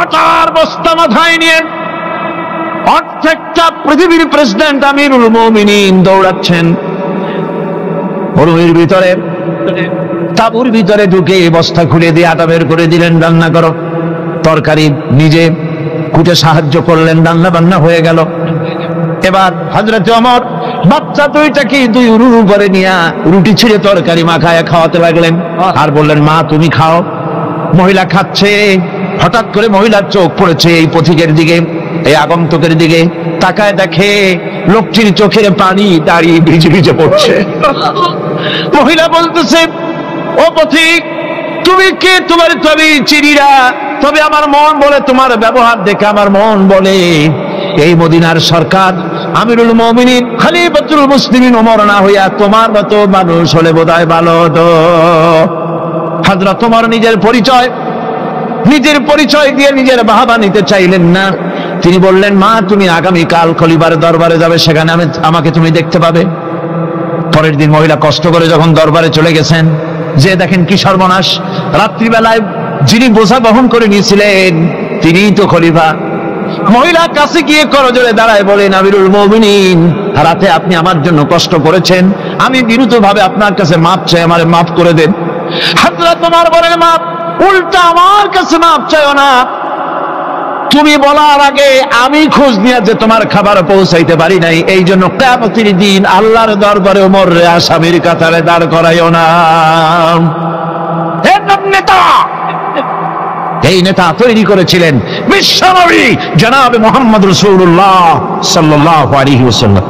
আটার বস্তা মাথায় নিয়ে অর্ধেকটা পৃথিবীর প্রেসিডেন্ট আমিরুল মুমিনিন দৌড়াচ্ছেন। রুমের ভিতরে তাঁবুর ভিতরে ঢুকে বস্তা খুলে দিয়ে আটা বের করে দিলেন, রান্না করো। তরকারি নিজে কুটে সাহায্য করলেন, রান্না বান্না হয়ে গেল। এবার হযরত ওমর বাচ্চা দুইটাকে দুই উরুর উপরে নিয়ে রুটি ছিঁড়ে তরকারি মাখায় খাওয়াতে লাগলেন, আর বললেন, মা তুমি খাও। মহিলা খাচ্ছে। হঠাৎ করে মহিলার চোখ পড়েছে এই পথিকের দিকে, এই আগন্তুকের দিকে। তাকায় দেখে লোকটির চোখের পানি দাঁড়িয়ে ভিজে ভিজে পড়ছে। মহিলা বলতেছে, ও পথিক, তুমি কে? তোমার তবে চিনিরা, তবে আমার মন বলে, তোমার ব্যবহার দেখে আমার মন বলে এই মদিনার সরকার আমিরুল মুমিনিন খলিফাতুল মুসলিমিন ওমর না হইয়া তোমার মতো মানুষ হলে বোধহয় ভালো হতো। হযরত ওমর নিজের পরিচয় দিয়ে নিজের বাহাবা নিতে চাইলেন না। তিনি বললেন, মা তুমি আগামীকাল খলিফার দরবারে যাবে, সেখানে আমাকে তুমি দেখতে পাবে। পরের দিন মহিলা কষ্ট করে যখন দরবারে চলে গেছেন, যে দেখেন কি সর্বনাশ, রাত্রিবেলায় যিনি বোঝা বহন করে নিয়েছিলেন তিনিই তো খলিফা। মহিলা কাছে গিয়ে করজোড়ে দাঁড়ায় বলেন, আমিরুল মুমিনিন, রাতে আপনি আমার জন্য কষ্ট করেছেন, আমি বিরুদ্ধভাবে আপনার কাছে মাপ চাই, আমারে মাফ করে দেন। হযরত ওমর বলেন, মাপ? উল্টা আমার কাছে মাপ চাইও না, তুমি বলার আগে আমি খোঁজ নিয়ে যে তোমার খাবার পৌঁছাইতে পারি নাই, এই জন্য কিয়ামতের দিন আল্লাহর দরবারে ওমরে আসামির কাতারে দাঁড় করাইও না। নেতা, এই নেতা তৈরি করেছিলেন বিশ্বনবী জনাবে মুহাম্মদ রাসূলুল্লাহ সাল্লাল্লাহু আলাইহি ওয়াসাল্লাম।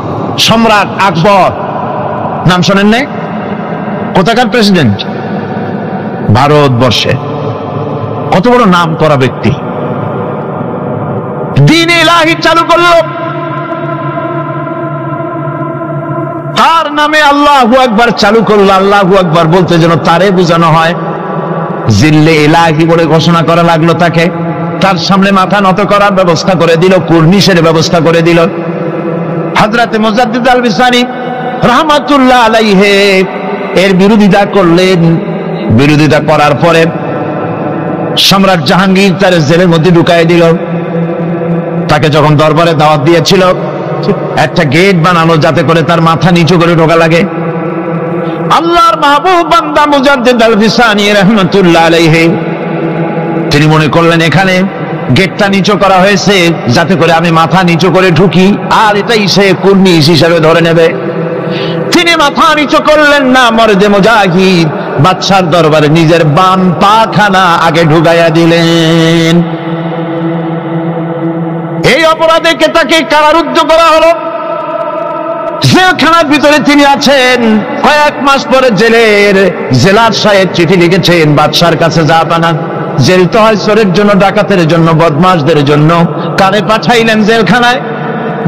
সম্রাট আকবর নাম শোনেন নাই? কোথাকার প্রেসিডেন্ট? ভারতবর্ষে। কত বড় নাম করা ব্যক্তি, দ্বীন ইলাহি চালু করল। তার নামে আল্লাহু আকবার চালু করলো। আল্লাহু আকবার বলতে যেন তারে বোঝানো হয়। জিল্লে ইলাহি বলে ঘোষণা করা লাগলো তাকে। তার সামনে মাথা নত করার ব্যবস্থা করে দিল, কুর্নিশের ব্যবস্থা করে দিল। হযরতে মুজাদ্দিদ আল বিসানি রাহমাতুল্লাহ আলাইহি এর বিরোধিতা করলেন। বিরোধিতা করার পরে সম্রাট জাহাঙ্গীর তার জেলের মধ্যে ঢুকাই দিল। তাকে যখন দরবারে দাওয়াত দিয়েছিল, একটা গেট বানানো যাতে করে তার মাথা নিচু করে ঢোকা লাগে। আল্লাহর মাহবুব বান্দা মুজাদ্দিদ আল বিসানি রাহমাতুল্লাহ আলাইহি তিনি মনে করলেন এখানে গেটটা নিচু করা হয়েছে যাতে করে আমি মাথা নিচু করে ঢুকি, আর এটাই সে কুর্নিশ হিসেবে ধরে নেবে। তিনি মাথা নিচু করলেন না, মর্দে মুজাহিদ বাদশার দরবারে নিজের বাম পাখানা আগে ঢুকাইয়া দিলেন। এই অপরাধে তাকে কারারুদ্ধ করা হলো। জেলখানার ভিতরে তিনি আছেন। কয়েক মাস পরে জেলার সাহেব চিঠি লিখেছেন বাদশার কাছে, যা বানান জেল তো হয় চোরের জন্য, ডাকাতের জন্য, বদমাশদের জন্য। কারে পাঠাইলেন জেলখানায়?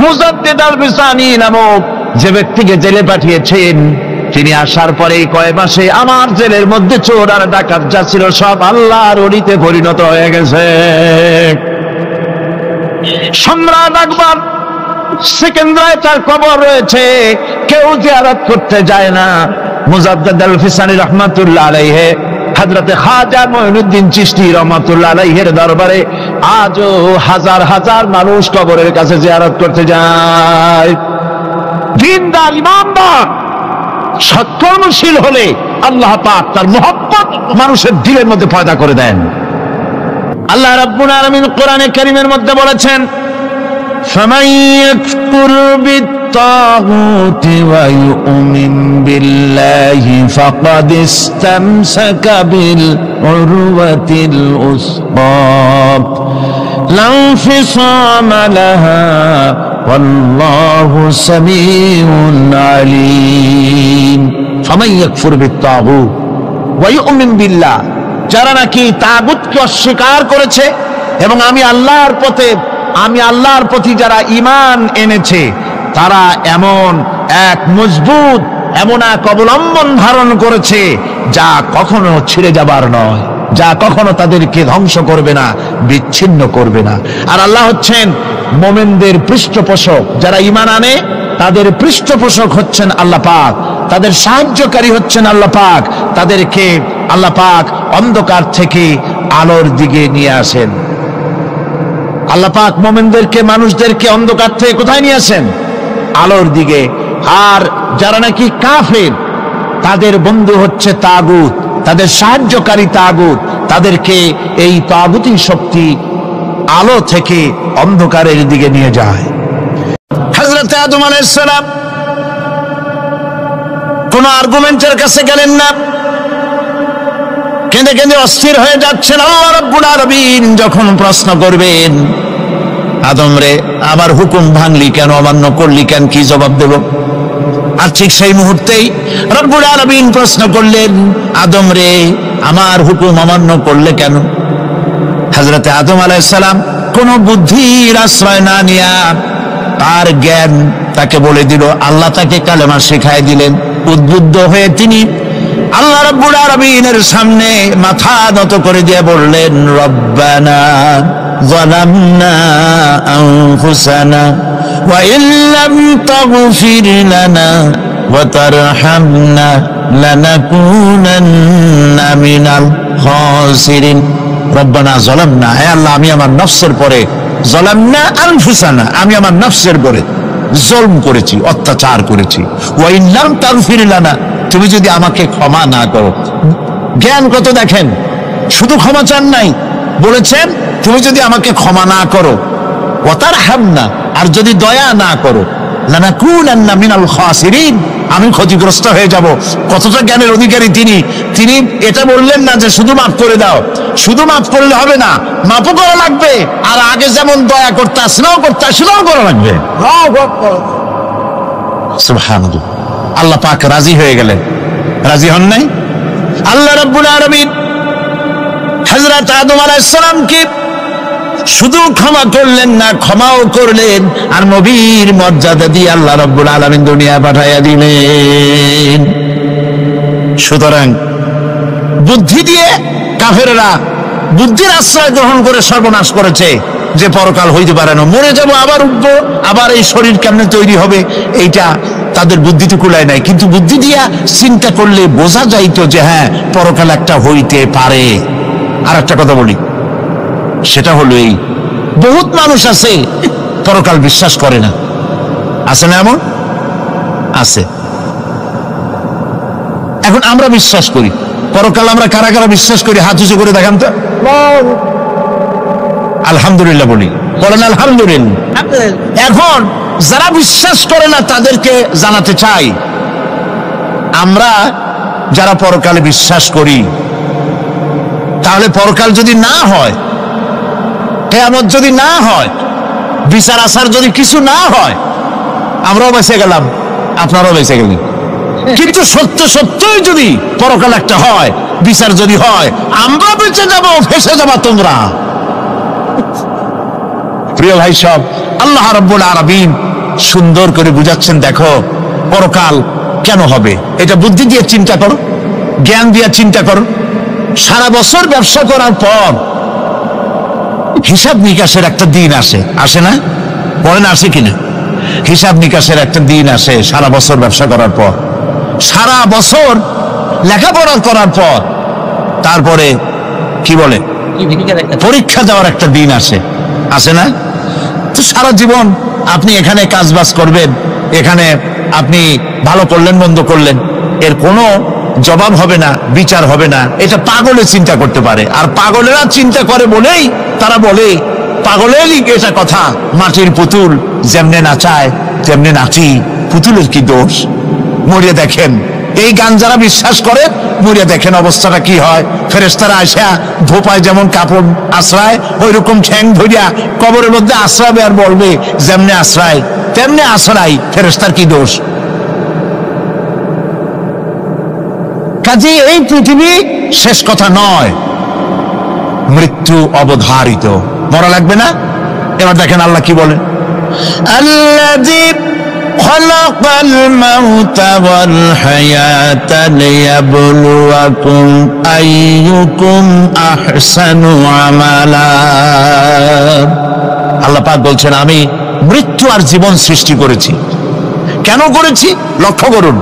মুজাদ্দিদ আল বিসানি নামক যে ব্যক্তিকে জেলে পাঠিয়েছেন, তিনি আসার পরে কয়েক মাসে আমার জেলের মধ্যে চোর আর ডাকাত যা ছিল সব আল্লাহর ওলিতে পরিণত হয়ে গেছে। সম্রাট আকবর সেকেন্দ্রায় তার কবর রয়েছে, কেউ জিয়ারত করতে যায় না। মুজাদ্দিদ আল বিসানি রাহমাতুল্লাহ আলাইহি হযরতে খাজা মুঈনুদ্দিন চিশতি রাহমাতুল্লাহ আলাইহির দরবারে আজও হাজার হাজার মানুষ কবরের কাছে জিয়ারত করতে যায়। দিনদার ইমানদার সৎকর্মশীল হলে আল্লাহ পাক তার মহব্বত মানুষের দিলের মধ্যে পয়দা করে দেন। আল্লাহ রাব্বুল আলামিন কোরআনে কারীমের মধ্যে বলেছেন, فمن يكفر بالطاغوت ويؤمن بالله فقد استمسك بالعروة الوثقى لا انفصام لها والله سميع عليم। فمن يكفر بالطاغوت ويؤمن بالله, যারা নাকি তাগুতকে অস্বীকার করেছে এবং আমি আল্লাহর প্রতি যারা ঈমান এনেছে, তারা এমন এক মজবুত, এমন এক অবলম্বন ধারণ করেছে যা কখনো ছিঁড়ে যাবার নয়, যা কখনো তাদেরকে ধ্বংস করবে না, বিচ্ছিন্ন করবে না। আর আল্লাহ হচ্ছেন মুমিনদের পৃষ্ঠপোষক। যারা ঈমান আনে তাদের পৃষ্ঠপোষক হচ্ছেন আল্লাহ পাক, তাদের সাহায্যকারী হচ্ছেন আল্লাহ পাক। তাদেরকে আল্লাহ পাক অন্ধকার থেকে আলোর দিকে নিয়ে আসেন। আল্লাহ পাক মুমিনদেরকে, মানুষদেরকে অন্ধকার থেকে কোথায় নিয়ে আসেন? আলোর দিকে। আর যারা নাকি কাফের, তাদের বন্ধু হচ্ছে তাগুত, তাদের সাহায্যকারী তাগুত। তাদেরকে এই তাগুতি শক্তি আলো থেকে অন্ধকারের দিকে নিয়ে যায়। হযরত আদম আলাইহিস সালাম কোন আর্গুমেন্টের কাছে গেলেন না, কেঁদে কেঁদে অস্থির হয়ে যাচ্ছেন। আল্লাহ রাব্বুল আলামিন যখন প্রশ্ন করবেন, আদম রে আমার হুকুম ভাঙলি কেন, অমান্য করলি কেন, কি জবাব দেব? আর ঠিক সেই মুহূর্তেই রব্বুল আলামিন প্রশ্ন করলেন, আদম রে আমার হুকুম অমান্য করলে কেন? হযরতে আদম আলাইহিস সালাম কোন বুদ্ধির আশ্রয় না নিয়া তার জ্ঞান তাকে বলে দিল। আল্লাহ তাকে কালেমা শিখাই দিলেন। উদ্বুদ্ধ হয়ে তিনি আল্লাহ রাব্বুল আলামিনের সামনে মাথা নত করে দিয়ে বললেন, রব্বানা যালামনা আনফুসানা ওয়া ইল্লাম তাগফির লানা ওয়া তারহামনা লানাকুনান্না মিনাল খাসিরিন। রব্বানা যালামনা, হে আল্লাহ আমি আমার নফসের পরে, যালামনা আনফুসানা আমি আমার নফসের পরে জুলম করেছি, অত্যাচার করেছি। ওয়া ইল্লাম তাগফির লানা, তুমি যদি আমাকে ক্ষমা না করো। জ্ঞান কত দেখেন, শুধু ক্ষমা চান নাই, বলেছেন তুমি যদি আমাকে ক্ষমা না করো, ওয়া তারহামনা আর যদি দয়া না করো, লানাকুনান্না মিনাল খাসিরিন আমি ক্ষতিগ্রস্ত হয়ে যাব। কতটা জ্ঞানের অধিকারী তিনি! তিনি এটা বললেন না যে শুধু মাফ করে দাও, শুধু মাফ করলে হবে না, মাফও করা লাগবে, আর আগে যেমন দয়া করতে আসলেও করতে আসলেও করা লাগবে। সুবহানাল্লাহ। আল্লাহ পাক রাজি হয়ে গেলেন। রাজি হন নাই? আল্লাহ রাব্বুল আলামিন হযরত আদম আলাইহিস সালামকে শুধু ক্ষমা করলেন না, ক্ষমাও করলেন, আর নবীর মর্যাদা দিয়ে আল্লাহ রাব্বুল আলামিন দুনিয়া পাঠাইয়া দিলেন। সুতরাং বুদ্ধি দিয়ে কাফেররা বুদ্ধির আশ্রয় গ্রহণ করে সর্বনাশ করেছে, যে পরকাল হইতে পারে না, মরে যাব আবার উঠবো, আবার এই শরীর কেমনে তৈরি হবে, এইটা তাদের বুদ্ধিতে কুলায় নাই। কিন্তু বুদ্ধি দিয়া চিন্তা করলে বোঝা যাইতো যে হ্যাঁ পরকাল একটা হইতে পারে। আর একটা কথা বলি, সেটা হলো এই, বহুত মানুষ আছে পরকাল বিশ্বাস করে না। আছে না এমন? আছে। এখন আমরা বিশ্বাস করি পরকাল, আমরা কারা কারা বিশ্বাস করি হাত উঁচু করে দেখান তো। আলহামদুলিল্লাহ বলি, বলেন আলহামদুলিল্লাহ। এখন যারা বিশ্বাস করে না তাদেরকে জানাতে চাই, আমরা যারা পরকালে বিশ্বাস করি, তাহলে পরকাল যদি না হয়, কিয়ামত যদি না হয়, বিচার আচার যদি কিছু না হয়, আমরাও বেঁচে গেলাম, আপনারাও বেঁচে গেলেন। কিন্তু সত্য সত্যই যদি পরকাল একটা হয়, বিচার যদি হয়, আমরা বেঁচে যাব, ফেসে যাবা তোমরা। প্রিয় ভাই সব, আল্লাহ রাব্বুল আলামিন সুন্দর করে বুঝাচ্ছেন, দেখো পরকাল কেন হবে, এটা বুদ্ধি দিয়ে চিন্তা করো, জ্ঞান দিয়ে চিন্তা করো। সারা বছর ব্যবসা করার পর হিসাব নিকাশের একটা দিন আসে, আসে না? বলেন আসে কিনা? হিসাব নিকাশের একটা দিন আসে সারা বছর ব্যবসা করার পর, সারা বছর লেখাপড়া করার পর, তারপরে কি বলে পরীক্ষা দেওয়ার একটা দিন আসে, আসে না? তো সারা জীবন আপনি এখানে কাজ বাজ করবেন, এখানে আপনি ভালো করলেন মন্দ করলেন, এর কোনো জবাব হবে না, বিচার হবে না। এটা পাগলে চিন্তা করতে পারে, আর পাগলেরা চিন্তা করে বলেই তারা বলে, পাগলেরই এটা কথা, মাটির পুতুল যেমনে নাচায় তেমনে নাচি, পুতুলের কি দোষ? মরিয়া দেখেন, এই গান যারা বিশ্বাস করে, মরিয়া দেখেন অবস্থাটা কি হয়। ফেরেশতারা আসা ধোপায় যেমন কাপড় আশ্রায়, ওই রকম ঠ্যাং ধরিয়া কবরের মধ্যে আশ্রাবে, আর বলবে যেমনে আশ্রায় তেমনে আশ্রাই, ফেরেশতার কি দোষ? কাজে এই পৃথিবী শেষ কথা নয়, মৃত্যু অবধারিত, মরা লাগবে না। এবার দেখেন আল্লাহ কি বলেন, আল্লাযী খালাকাল মাউতা ওয়াল হায়াতা লিয়াবলুয়াকুম আইয়ুকুম আহসানু আমালা। আল্লাহ পাক বলছেন, আমি মৃত্যু আর জীবন সৃষ্টি করেছি। কেন করেছি? লক্ষ্য করুন,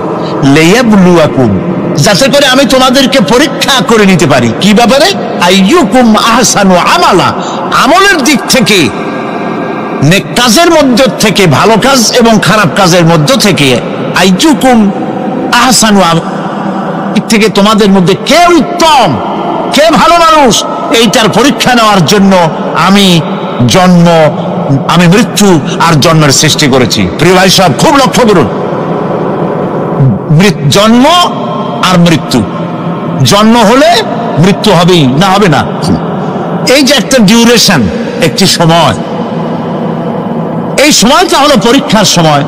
লিয়াবলুয়াকুম, যাতে করে আমি তোমাদেরকে পরীক্ষা করে নিতে পারি। কি ব্যাপারে? আইয়ুকুম আহসানু আমালা, আমলের দিক থেকে নেক কাজের মধ্য থেকে, ভালো কাজ এবং খারাপ কাজের মধ্য থেকে আইয়ুকুম আহসানু থেকে তোমাদের মধ্যে কে উত্তম, কে ভালো মানুষ, এইটার পরীক্ষা নেওয়ার জন্য আমি মৃত্যু আর জন্মের সৃষ্টি করেছি। প্রিয় ভাই সব খুব লক্ষ্য করুন, জন্ম আর মৃত্যু, জন্ম হলে মৃত্যু হবেই, না হবে না। এই যে একটা ডিউরেশন, একটি সময়, এই সময়টা হলো পরীক্ষার সময়।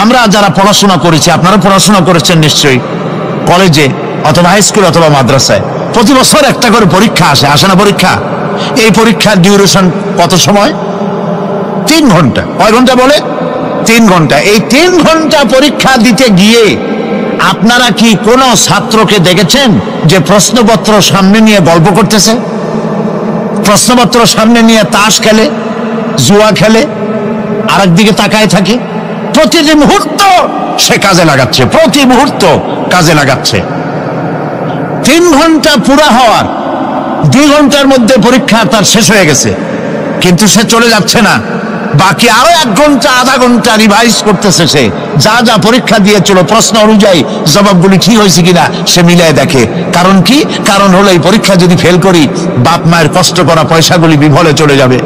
আমরা যারা পড়াশোনা করেছি, আপনারা পড়াশোনা করেছেন নিশ্চয়ই, কলেজে অথবা হাই স্কুল অথবা মাদ্রাসায় প্রতি বছর একটা করে পরীক্ষা আসে না পরীক্ষা? এই পরীক্ষার ডিউরেশন কত সময়? 3 ঘন্টা। কয় ঘন্টা বলে? 3 ঘন্টা। এই 3 ঘন্টা পরীক্ষা দিতে গিয়ে আপনারা কি কোনো ছাত্রকে দেখেছেন যে প্রশ্নপত্র সামনে নিয়ে গল্প করতেছে, প্রশ্নপত্র সামনে নিয়ে তাস খেলে, জুয়া খেলে, আরেক দিকে তাকায় থাকে? প্রতিটি মুহূর্ত সে কাজে লাগাচ্ছে, প্রতি মুহূর্ত কাজে লাগাচ্ছে। 3 ঘন্টা পুরা হওয়ার 2 ঘন্টার মধ্যে পরীক্ষা তার শেষ হয়ে গেছে, কিন্তু সে চলে যাচ্ছে না, বাকি আরো 1 ঘন্টা আধা ঘন্টা রিভাইজ করতেছে। সে যা যা পরীক্ষা দিয়েছিল প্রশ্ন অনুযায়ী জবাবগুলি ঠিক হয়েছে কিনা সে মিলাই দেখে। কারণ কি? কারণ হলো এই পরীক্ষা যদি ফেল করি, বাপ মায়ের কষ্ট করা পয়সাগুলি বিফলে চলে যাবে,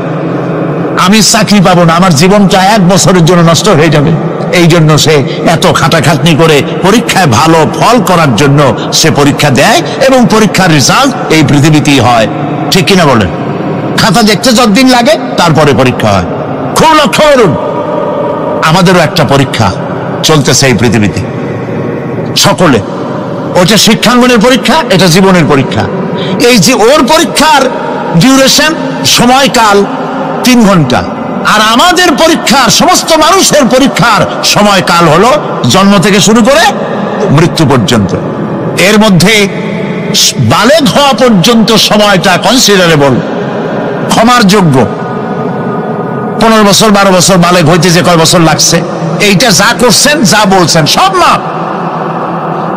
আমি চাকরি পাবো না, আমার জীবনটা 1 বছরের জন্য নষ্ট হয়ে যাবে। এই জন্য সে এত খাটাখাটনি করে পরীক্ষায় ভালো ফল করার জন্য সে পরীক্ষা দেয়, এবং পরীক্ষার রেজাল্ট এই পৃথিবীতেই হয়। ঠিক কিনা বলেন? খাতা দেখতে যতদিন লাগে তারপরে পরীক্ষা হয়। খুব লক্ষ্য করুন, আমাদেরও একটা পরীক্ষা চলতেছে এই পৃথিবীতে, সকলে। ওটা শিক্ষাঙ্গনের পরীক্ষা, এটা জীবনের পরীক্ষা। এই যে ওর পরীক্ষার ডিউরেশন, সময়কাল 3 ঘন্টা, আর আমাদের পরীক্ষার, সমস্ত মানুষের পরীক্ষার সময়কাল হলো জন্ম থেকে শুরু করে মৃত্যু পর্যন্ত। এর মধ্যে বালেগ হওয়া পর্যন্ত সময়টা কনসিডারেবল, ক্ষমার যোগ্য। 15 বছর 12 বছর বালেগ হইতে যে কয় বছর লাগছে, এইটা যা করছেন যা বলছেন সব মাপ।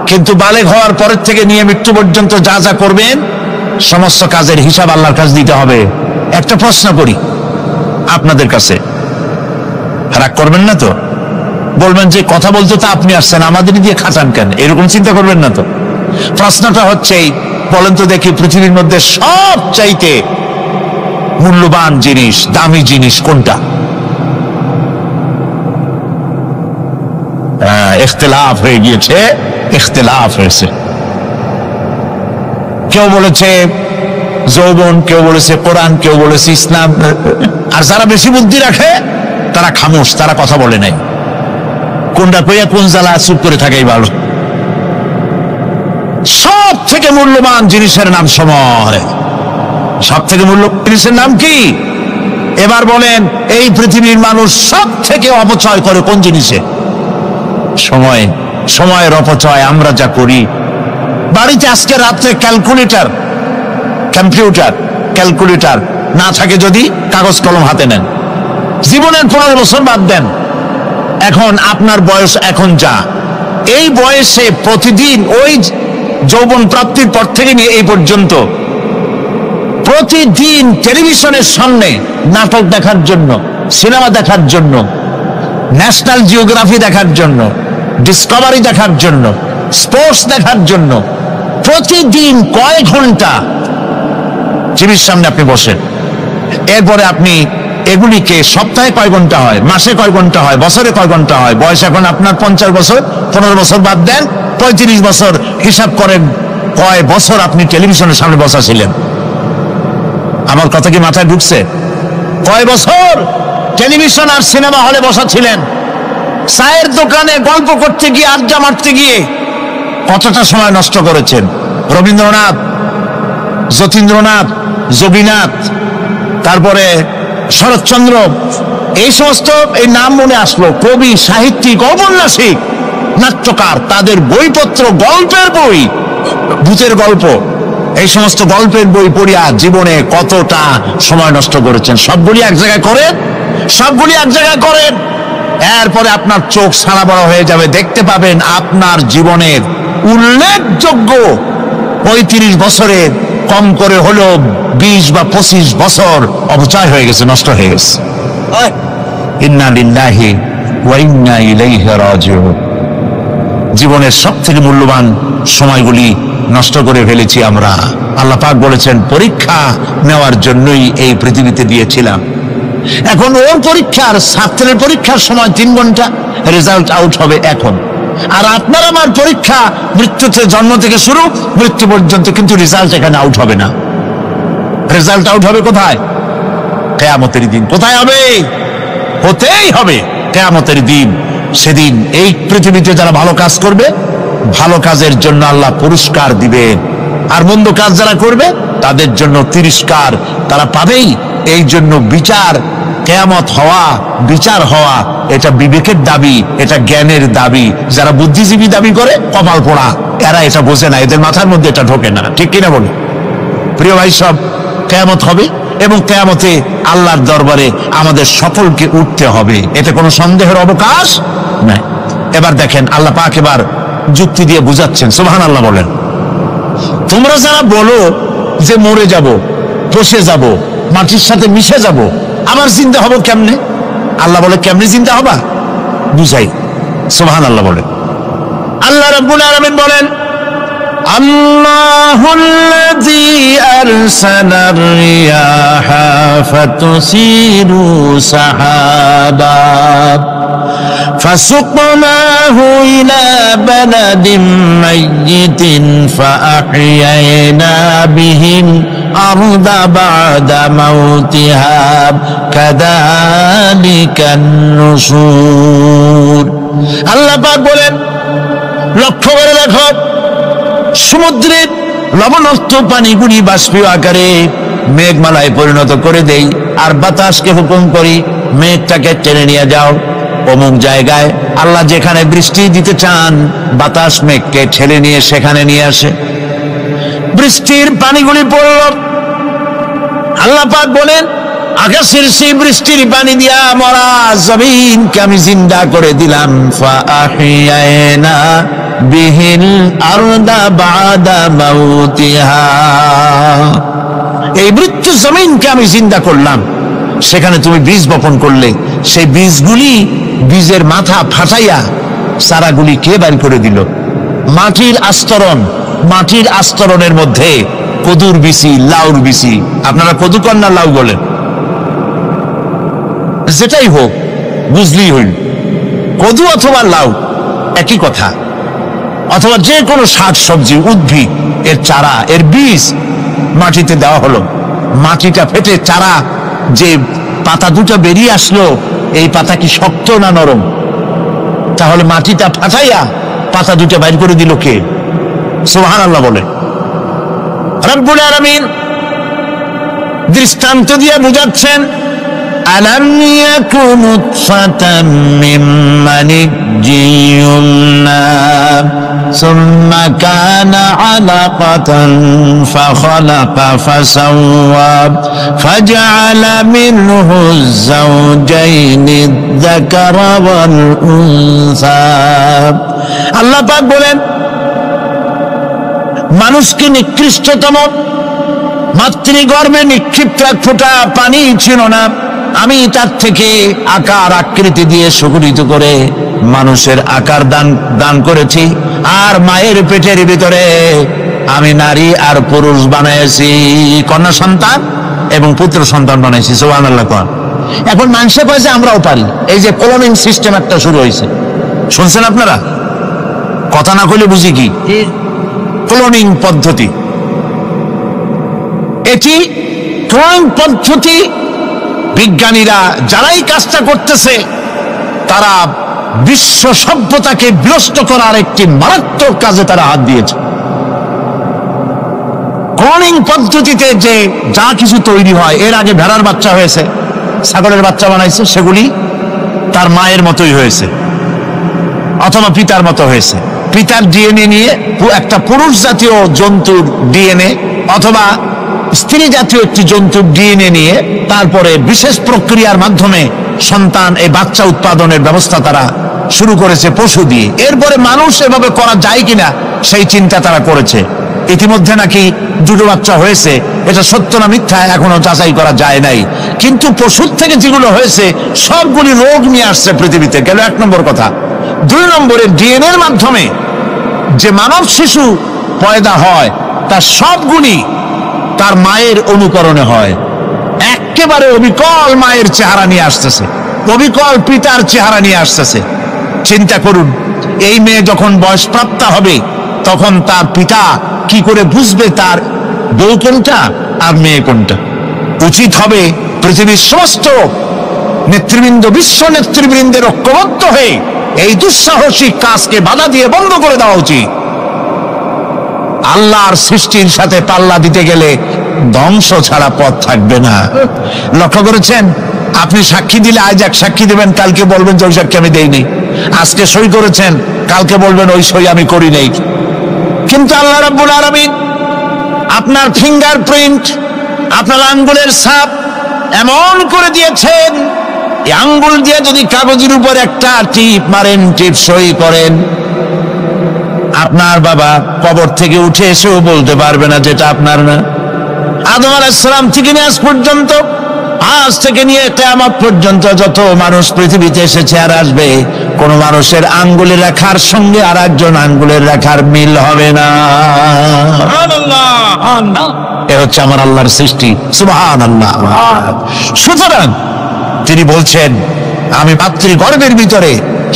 কিন্তু বালেগ হওয়ার পরের থেকে নিয়ে মৃত্যু পর্যন্ত যা যা করবেন সমস্ত কাজের হিসাব আল্লাহর কাছে দিতে হবে। একটা প্রশ্ন করি আপনাদের কাছে, রাগ করবেন না তো? বলবেন যে কথা বলতে তো আপনি আসছেন, আমাদের দিয়ে খাটান কেন, এরকম চিন্তা করবেন না তো? প্রশ্নটা হচ্ছে, বলেন তো দেখি, পৃথিবীর মধ্যে সব চাইতে মূল্যবান জিনিস, দামি জিনিস কোনটা? ইখতিলাফ হয়ে গিয়েছে, ইখতিলাফ হয়েছে। কেউ বলেছে যৌবন, কেউ বলেছে কোরআন, কেউ বলেছে ইসলাম। আর যারা বেশি বুদ্ধি রাখে তারা খামোশ, তারা কথা বলে নাই। কোনটা কইয়া কোন জ্বালা চুপ করে থাকাই ভালো। সব থেকে মূল্যবান জিনিসের নাম সময়। সব থেকে মূল্যবান জিনিসের নাম কি? এবার বলেন, এই পৃথিবীর মানুষ সব থেকে অপচয় করে কোন জিনিসে? সময়। সময়ের অপচয় আমরা যা করি। বাড়িতে আজকে রাত্রে ক্যালকুলেটর, কম্পিউটার, ক্যালকুলেটর না থাকে যদি কাগজ কলম হাতে নেন। জীবনের 15 বছর বাদ দেন, এখন আপনার বয়স এখন যা, এই বয়সে প্রতিদিন ওই যৌবন প্রাপ্তির পর থেকে নিয়ে এই পর্যন্ত প্রতিদিন টেলিভিশনের সামনে নাটক দেখার জন্য, সিনেমা দেখার জন্য, ন্যাশনাল জিওগ্রাফি দেখার জন্য, ডিসকভারি দেখার জন্য, স্পোর্টস দেখার জন্য প্রতিদিন কয় ঘন্টা টিভির সামনে আপনি বসেন। এরপরে আপনি এগুলিকে সপ্তাহে কয় ঘন্টা হয়, মাসে কয় ঘন্টা হয়, বছরে কয় ঘন্টা হয়। বয়স এখন আপনার 50 বছর, 15 বছর বাদ দেন, 35 বছর হিসাব করেন কয় বছর আপনি টেলিভিশনের সামনে বসা ছিলেন। আমার কথা কি মাথায় ঢুকছে? কয় বছর টেলিভিশন আর সিনেমা হলে বসা ছিলেন? চায়ের দোকানে গল্প করতে গিয়ে, আড্ডা মারতে গিয়ে কতটা সময় নষ্ট করেছেন? রবীন্দ্রনাথ, যতীন্দ্রনাথ, যোগীনাথ, তারপরে শরৎচন্দ্র, এই সমস্ত এই নাম মনে আসলো। কবি, সাহিত্যিক, ঔপন্যাসিক, নাট্যকার, তাদের বইপত্র, গল্পের বই, ভূতের গল্প, এই সমস্ত গল্পের বই পড়িয়া জীবনে কতটা সময় নষ্ট করেছেন। সবগুলি এক জায়গায় করেন, সবগুলি এক জায়গায় করেন, এরপরে আপনার চোখ সারা বড় হয়ে যাবে। দেখতে পাবেন আপনার জীবনের উল্লেখযোগ্য 35 বছরের কম করে হলো 20 বা 25 বছর অপচয় হয়ে গেছে, নষ্ট হয়ে গেছে। ইন্না লিল্লাহি ওয়া ইন্না ইলাইহি রাজিউন। জীবনের সবথেকে মূল্যবান সময়গুলি নষ্ট করে ফেলেছি আমরা। আল্লাহ পাক বলেছেন পরীক্ষা নেওয়ার জন্যই এই পৃথিবীতে দিয়েছিলাম। এখন ওর পরীক্ষার, ছাত্রের পরীক্ষার সময় 3 ঘন্টা, রেজাল্ট আউট হবে এখন। আর আপনার আমার পরীক্ষা মৃত্যুতে, জন্ম থেকে শুরু মৃত্যু পর্যন্ত, কিন্তু রেজাল্ট এখানে আউট হবে না। রেজাল্ট আউট হবে কোথায়? কিয়ামতের দিন। কোথায় হবে? হতেই হবে কিয়ামতের দিন। সেদিন এই পৃথিবীতে যারা ভালো কাজ করবে, ভালো কাজের জন্য আল্লাহ পুরস্কার দিবেন, আর মন্দ কাজ যারা করবে তাদের জন্য তিরস্কার তারা পাবেই। এই জন্য বিচার, কিয়ামত হওয়া, বিচার হওয়া, এটা বিবেকের দাবি, এটা জ্ঞানের দাবি। যারা বুদ্ধিজীবী দাবি করে কপাল পোড়া, এরা এটা বোঝে না, এদের মাথার মধ্যে এটা ঢোকে না। ঠিক কিনা বলে? প্রিয় ভাই সব, কিয়ামত হবে এবং কিয়ামতে আল্লাহর দরবারে আমাদের সকলকে উঠতে হবে, এতে কোনো সন্দেহের অবকাশ নাই। এবার দেখেন আল্লাহ পাক এবার যুক্তি দিয়ে বুঝাচ্ছেন। সুবহানাল্লাহ বলেন। তোমরা যারা বলো যে মরে যাব, পচে যাব, মাটির সাথে মিশে যাব, আবার জিন্দা হব কেমনে? আল্লাহ বলে কেমনে জিন্দা হবা? বুঝাই। সুবহানাল্লাহ বলেন। আল্লাহ রাব্বুল আলামিন বলেন, আল্লাহুল্লাযী আরসালার রিয়াহা ফাতুসিরু সাহাবা ফাসুকনাহু ইলা বালাদিন মাইয়িতিন ফাআহইয়ানা বিহিল আরদা বা'দা মাউতিহা কাযালিকান নুশুর। আল্লাহ পাক বলেন, লক্ষ্য করে দেখো, সমুদ্রের লবণাক্ত পানিগুলি বাষ্পীয় আকারে মেঘমালায় পরিণত করে দেই, আর বাতাসকে হুকুম করি মেঘটাকে টেনে নিয়ে যাও অমুক জায়গায়। আল্লাহ যেখানে বৃষ্টি দিতে চান, বাতাস মেঘকে ঠেলে নিয়ে সেখানে নিয়ে আসে। বৃষ্টির পানিগুলি পড়ল। আল্লাহ পাক বলেন, আকাশের সেই বৃষ্টির পানি দিয়া মরা জমিনকে আমি জিন্দা করে দিলাম। ফাআহইয়ানা বিহিল আরদা বা'দা মাউতিহা। এই মৃত্যু জমিনকে আমি জিন্দা করলাম, সেখানে তুমি বীজ বপন করলে, সেই বীজগুলি, বীজের মাথা ফাটাইয়া চারাগুলি কে বের করে দিল? মাটির আস্তরণ, মাটির আস্তরণের মধ্যে কদুর বিচি, লাউর বিচি। আপনারা কদু কন না লাউ বলেন? যেটাই হোক, বুঝলেই হইল, কদু অথবা লাউ একই কথা। অথবা যে কোনো শাক সবজি, উদ্ভিদ, এর চারা, এর বীজ মাটিতে দেওয়া হলো। মাটিটা ফেটে চারা, যে পাতা দুটো বেরিয়ে আসলো, এই পাতা কি শক্ত না নরম? তাহলে মাটিটা ফাটাইয়া পাতা দুটো বাইর করে দিল কে? সুবহানাল্লাহ বলে। রব্বুল আলামিন দৃষ্টান্ত দিয়ে বুঝাচ্ছেন, আলাম ইয়াকুন নুতফাতাম মিন মানিয়্যিন ইউমনা সুম্মা কানা আলাকাতান ফাখালাকা ফাসাওয়া ফাজআলা মিনহু যাওজাইনি আয-যাকারা ওয়াল উনসা। আল্লাহ পাক বলেন, মানুষকে নিকৃষ্টতম মাতৃগর্ভে নিক্ষিপ্ত এক ফোঁটা পানি ছিল না, আমি তার থেকে আকার আকৃতি দিয়ে সুগঠিত করে মানুষের আকার দান করেছি, আর মায়ের পেটের ভিতরে আমি নারী আর পুরুষ বানাইছি, কন্যা সন্তান এবং পুত্র সন্তান বানাইছি। সুবহানাল্লাহ। এখন মানুষে কয় যে আমরাও পারি। এই যে ক্লোনিং সিস্টেম একটা শুরু হয়েছে, শুনছেন আপনারা? কথা না কইলে বুঝি কি? ক্লোনিং পদ্ধতি। এটি ক্লোনিং পদ্ধতি, বিজ্ঞানীরা যারাই কাজটা করতেছে, তারা বিশ্ব সভ্যতাকে বিনষ্ট করার একটি মারাত্মক কাজে তারা হাত দিয়েছে। ক্লোনিং পদ্ধতিতে যে যা কিছু তৈরি হয়, এর আগে ভেড়ার বাচ্চা হয়েছে, ছাগলের বাচ্চা বানাইছে, সেগুলি তার মায়ের মতোই হয়েছে অথবা পিতার মতো হয়েছে। পিতার ডিএনএ নিয়ে একটা পুরুষ জাতীয় জন্তুর ডিএনএ অথবা স্ত্রী জাতীয় একটি জন্তুর ডিএনএ নিয়ে তারপরে বিশেষ প্রক্রিয়ার মাধ্যমে সন্তান, এই বাচ্চা উৎপাদনের ব্যবস্থা তারা শুরু করেছে পশু দিয়ে। এরপরে মানুষ এভাবে করা যায় কিনা সেই চিন্তা তারা করেছে। ইতিমধ্যে নাকি দুটো বাচ্চা হয়েছে, এটা সত্য না মিথ্যা এখনো যাচাই করা যায় নাই, কিন্তু পশুর থেকে যেগুলো হয়েছে সবগুলি রোগ নিয়ে আসছে পৃথিবীতে, গেল 1 নম্বর কথা। 2 নম্বরে ডিএনএ এর মাধ্যমে যে মানব শিশু পয়দা হয় তার সবগুলি তার মায়ের অনুকরণে হয়, একেবারে অবিকল মায়ের চেহারা নিয়ে আসতেছে, অবিকল পিতার চেহারা নিয়ে আসতেছে। চিন্তা করুন, এই মেয়ে যখন বয়সপ্রাপ্তা হবে তখন তার পিতা কি করে বুঝবে তার বউ কোনটা আর মেয়ে কোনটা? উচিত হবে পৃথিবীর সমস্ত নেতৃবৃন্দ, বিশ্ব নেতৃবৃন্দের ঐক্যবদ্ধ হয়ে এই দুঃসাহসিক কাজকে বাধা দিয়ে বন্ধ করে দেওয়া উচিত। আল্লাহর সৃষ্টির সাথে পাল্লা দিতে গেলে ধ্বংস ছাড়া পথ থাকবে না। লক্ষ্য করেছেন, আপনি সাক্ষী দিলে আজ এক সাক্ষী দিবেন, কালকে বলবেন যে ওই সাক্ষী আমি দেইনি। আজকে সই করেছেন, কালকে বলবেন ওই সই আমি করি নাই। কিন্তু আল্লাহ রাব্বুল আলামিন আপনার ফিঙ্গারপ্রিন্ট, আপনার আঙ্গুলের ছাপ এমন করে দিয়েছেন, এই আঙ্গুল দিয়ে যদি কাগজের উপর একটা টিপ মারেন, টিপ সই করেন, আপনার বাবা কবর থেকে উঠে এসেও বলতে পারবে না যেটা আপনার না। আদম আলাইহিস সালাম থেকে নিয়ে আজ পর্যন্ত, আজ থেকে নিয়ে কিয়ামত পর্যন্ত যত মানুষ পৃথিবীতে এসেছে আর আসবে, কোন মানুষের আঙ্গুলের রেখার সঙ্গে আর একজন আঙ্গুলের রেখার মিল হবে না। এ হচ্ছে আমার আল্লাহর সৃষ্টি, সুবহানাল্লাহ। সুতরাং তিনি বলছেন, আমি মাতৃগর্ভের ভিতরে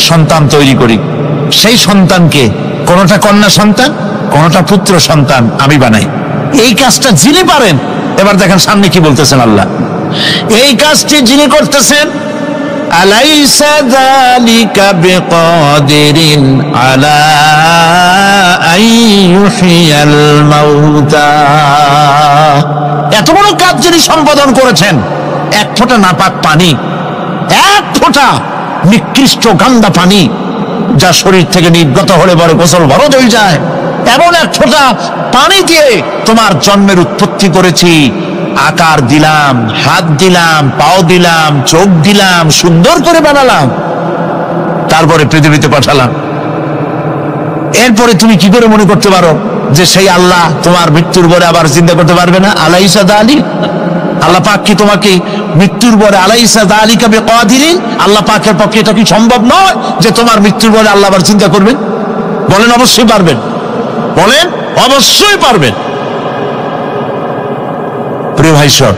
সন্তান তৈরি করি, সেই সন্তানকে কোনটা কন্যা সন্তান, কোনটা পুত্র সন্তান আমি বানাই। এই কাজটা যিনি পারেন, এবার দেখেন সামনে কি বলতেছেন আল্লাহ, এই কাজটি যিনি করতেছেন, আলাইসা যালিকা বিকাদিরিন আলা আইয়ুহিয়াল মাউতা, এত বড় কাজ যিনি সম্পাদন করেছেন, এক ফোঁটা নাপাক পানি, এক ফোঁটা নিকৃষ্ট গান্দা পানি যা শরীর থেকে নির্গত হলে বড় গোসল ভরত হয়ে যায়, এমন এক ফোঁটা পানি দিয়ে তোমার জন্মের উৎপত্তি করেছি, আকার দিলাম, হাত দিলাম, পাও দিলাম, চোখ দিলাম, সুন্দর করে বানালাম, তারপরে পৃথিবীতে পাঠালাম। এরপরে তুমি কি করে মনে করতে পারো যে সেই আল্লাহ তোমার মৃত্যুর পরে আবার চিন্তা করতে পারবে না? আলাইসা যালিক, আল্লাহ পাক কি তোমাকে মৃত্যুর পরে, আলাইসা যালিকা বিকাদিরিন, আল্লাহ পাকের পক্ষে এটা কি সম্ভব নয় যে তোমার মৃত্যুর পরে আল্লাহ আবার চিন্তা করবেন? বলেন অবশ্যই পারবেন, বলেন অবশ্যই পারবেন। প্রিয় ভাই সব,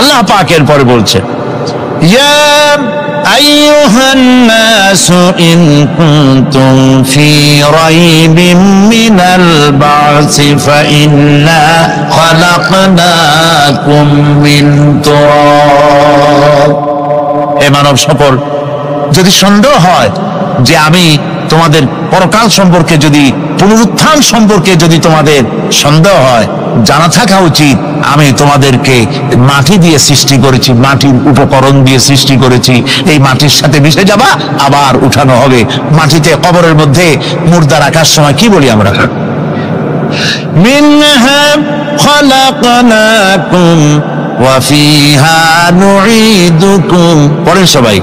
আল্লাহ পাক এর পরে বলছেন, ইয়া আইয়ুহান নাসু ইন কুনতুম ফি রাইবিম মিনাল বা'সি ফাইন্না খালাকনাকুম মিন তুরাব, হে মানব সকল, যদি সন্দেহ হয় যে আমি তোমাদের পরকাল সম্পর্কে, যদি পুনরুত্থান সম্পর্কে যদি তোমাদের সন্দেহ হয়, জানা থাকা উচিত আমি তোমাদেরকে মাটি দিয়ে সৃষ্টি করেছি, মাটির উপকরণ দিয়ে সৃষ্টি করেছি। এই মাটির সাথে মিশে যাবা, আবার উঠানো হবে। মাটিতে কবরের মধ্যে মুর্দা রাখার সময় কি বলি আমরা? মিনহা খালাকনাকুম ওয়া ফিহা নুঈদুকুম, পড়েন সবাই,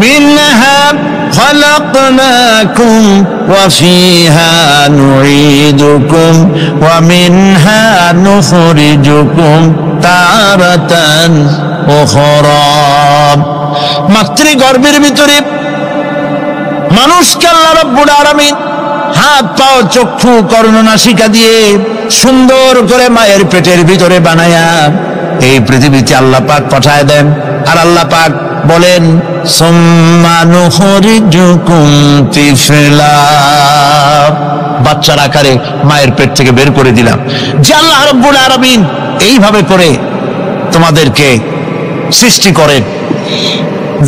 মিনহা خلقناكم وفيها نعيدكم ومنها نخرجكم تارة أخرى। মাতৃগর্ভের ভিতরে মানুষকে আল্লাহ রাব্বুল আলামিন হাত পাও চক্ষু কর্ণ নাসিকা দিয়ে সুন্দর করে মায়ের পেটের ভিতরে বানায়া এই পৃথিবীতে আল্লাহ পাক পাঠায় দেন। আর আল্লাহ পাক বলেন, সুম্মা নুখরিজুকুম তিফলা, বাচ্চার আকারে মায়ের পেট থেকে বের করে দিলাম। যে আল্লাহ রাব্বুল আলামিন এইভাবে করে তোমাদেরকে সৃষ্টি করেন।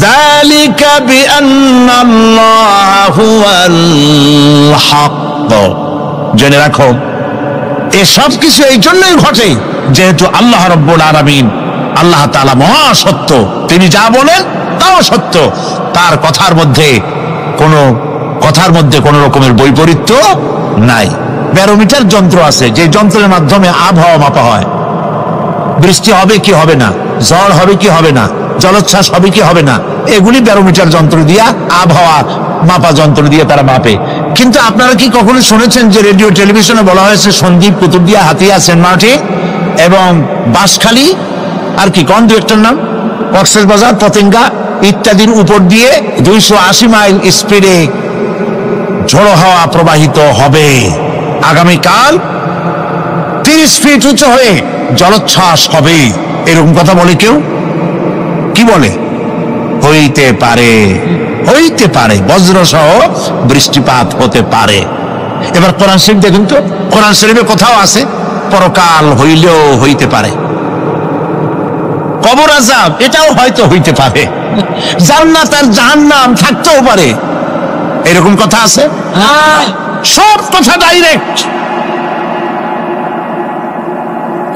যালিকা বিআন্নাল্লাহা হুয়াল হক, জেনে রাখো এসব কিছু এই জন্যই ঘটে যেহেতু আল্লাহ রাব্বুল আলামিন, আল্লাহ তাআলা মহাসত্য, তিনি যা বলেন তাও সত্য, তার কথার মধ্যে কোনো রকমের বৈপরীত্য নাই। ব্যারোমিটার যন্ত্র আছে, যে যন্ত্রের মাধ্যমে আবহাওয়া মাপা হয়, বৃষ্টি হবে কি হবে না, ঝড় হবে কি হবে না, জলোচ্ছ্বাস হবে কি হবে না, এগুলি ব্যারোমিটার যন্ত্র দিয়া আবহাওয়া মাপা যন্ত্র দিয়ে তারা মাপে। কিন্তু আপনারা কি কখনো শুনেছেন যে রেডিও টেলিভিশনে বলা হয়েছে সন্দ্বীপ, কুতুবদিয়া, হাতিয়া, সেন্ট মার্টিন এবং বাঁশখালী, আর কি কোন দু একটার নাম, কক্সবাজার, পতেঙ্গা ইত্যাদির উপর দিয়ে 280 মাইল স্পিডে ঝোড়ো হাওয়া প্রবাহিত হবে। আগামীকাল 30 ফিট উঁচু হয়ে জলোচ্ছ্বাস হবে, এরকম কথা বলে কেউ? কি বলে? হইতে পারে, হইতে পারে, বজ্র সহ বৃষ্টিপাত হতে পারে। এবার কোরআন শরীফ দেখুন তো, কোরআন শরীফে কোথাও আছে পরকাল হইলেও হইতে পারে, কবর আযাব এটাও হয়তো হইতে পারে, জান্নাত আর জাহান্নাম থাকতেও পারে, এরকম কথা আছে? সব কথা ডাইরেক্ট,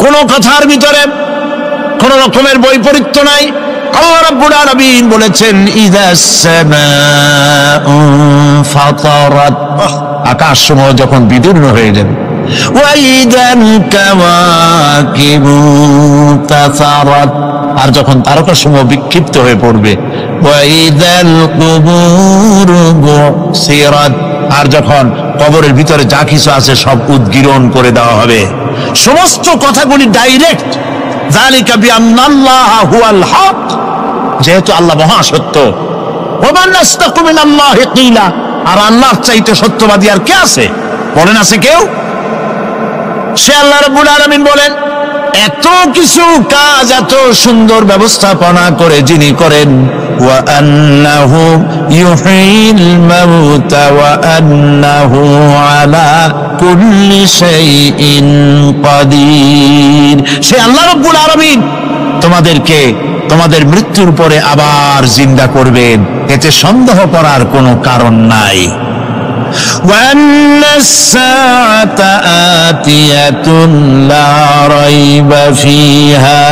কোন কথার ভিতরে কোন রকমের বৈপরীত্য নাই। আল্লাহ রাব্বুল আলামিন বলেছেন ইযাস সামাউ ফাতারাত, আকাশসমূহ যখন বিদীর্ণ হয়ে যাবে, ওয়া ইযাল কাওয়াকিবু তাসারাত, আর যখন তারকাসমূহ বিক্ষিপ্ত হয়ে পড়বে, ওয়া ইযাল কুবুরু বুসিরাত, আর যখন কবরের ভিতরে যা কিছু আছে সব উদ্গীরণ করে দেওয়া হবে। সমস্ত কথাগুলি ডাইরেক্ট। যালিকা বিআন্নাল্লাহা হুয়াল হক, যেহেতু আল্লাহ মহাসত্য। ওয়া মান আসদাকু মিনাল্লাহি কিলা, আর আল্লাহর চাইতে সত্যবাদী আর কে আছে? বলেন আছে কেউ? সে আল্লাহ রাব্বুল আলামিন বলেন, এত কিছু কাজ, এত সুন্দর ব্যবস্থাপনা করে যিনি করেন, ওয়া আন্নাহু ইউহিল মাউতা ওয়া আন্নাহু আলা কুল্লি শাইইন কাদির, সে আল্লাহ রাব্বুল আলামিন তোমাদেরকে তোমাদের মৃত্যুর পরে আবার জিন্দা করবেন, এতে সন্দেহ করার কোনো কারণ নাই। وأن الساعة آتية لا ريب فيها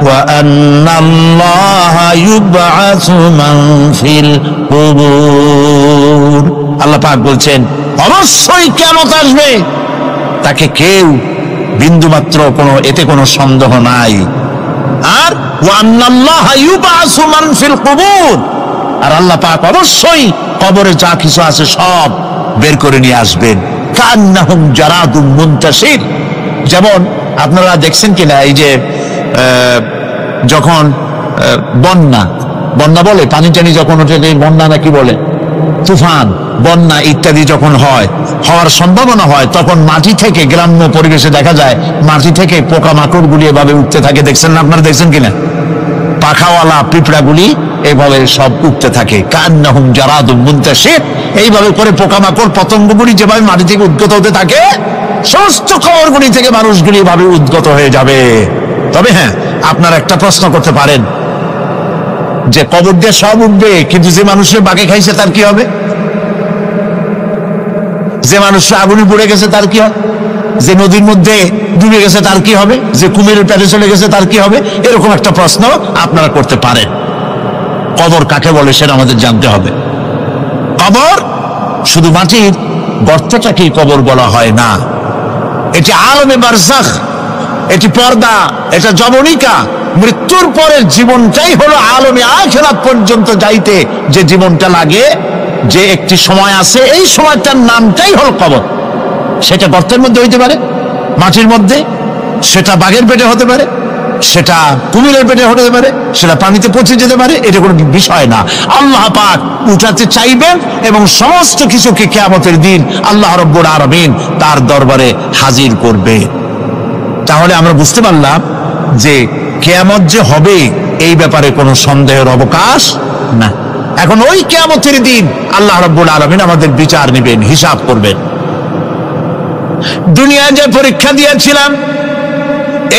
وأن الله يبعث من في القبور, আল্লাহ পাক বলছেন অবশ্যই কিয়ামত আসবে, তাকে কেউ বিন্দুমাত্র এতে কোনো সন্দেহ নাই। আর وأن الله يبعث من في القبور, আর আল্লাহ পাক অবশ্যই কবরে যা কিছু আছে সব বের করে নিয়ে আসবেন। কান্নাহুম জারাদুম মুনতাশির, যেমন আপনারা দেখছেন কিনা এই যে যখন বন্যা বলে, পানি টানি যখন ওঠে, বন্যা নাকি বলে, তুফান, বন্যা ইত্যাদি যখন হওয়ার সম্ভাবনা হয়, তখন মাটি থেকে, গ্রাম্য পরিবেশে দেখা যায় মাটি থেকে পোকামাকড় গুলি এভাবে উঠতে থাকে। দেখছেন না? আপনারা দেখছেন কিনা? পাখাওয়ালা পিঁপড়াগুলি এইভাবে সব উঠতে থাকে। কান্নাহুম জারাদুম মুনতাশির, এইভাবে করে পোকামাকড় পতঙ্গগুলি যেভাবে মাটি থেকে উদ্গত হতে থাকে, সমস্ত খবরগুলি থেকে মানুষগুলি এভাবে উদ্গত হয়ে যাবে। তবে হ্যাঁ, আপনারা একটা প্রশ্ন করতে পারেন যে কবর দিয়ে সব উঠবে, কিন্তু যে মানুষের বাগে খাইছে তার কি হবে? যে মানুষের আগুনে পুড়ে গেছে তার কি হবে? যে নদীর মধ্যে ডুবে গেছে তার কি হবে? যে কুমিরের পেটে চলে গেছে তার কি হবে? এরকম একটা প্রশ্ন আপনারা করতে পারেন। কবর কাকে বলে সেটা আমাদের জানতে হবে। কবর শুধু মাটির গর্তটাকেই কবর বলা হয় না, এটি আলমে বারজাখ, এটি পর্দা, এটা জবনিকা। মৃত্যুর পরের জীবনটাই হলো আলমে আখিরাত পর্যন্ত যাইতে যে জীবনটা লাগে, যে একটি সময় আছে, এই সময়টার নামটাই হলো কবর। সেটা গর্তের মধ্যে হইতে পারে, মাটির মধ্যে, সেটা বাঘের পেটে হতে পারে, সেটা কুমিরের পেটে হতে পারে, সেটা পানিতে পচে যেতে পারে, এটা কোনো বিষয় না। আল্লাহ পাক উঠাতে চাইবেন এবং সমস্ত কিছুকে কিয়ামতের দিন আল্লাহ রাব্বুল আলামিন তার দরবারে হাজির করবে। তাহলে আমরা বুঝতে পারলাম যে কিয়ামত যে হবে এই ব্যাপারে কোনো সন্দেহের অবকাশ না। এখন ওই কিয়ামতের দিন আল্লাহ রাব্বুল আলামিন আমাদের বিচার নেবেন, হিসাব করবেন। দুনিয়ায় যে পরীক্ষা দিয়েছিলাম,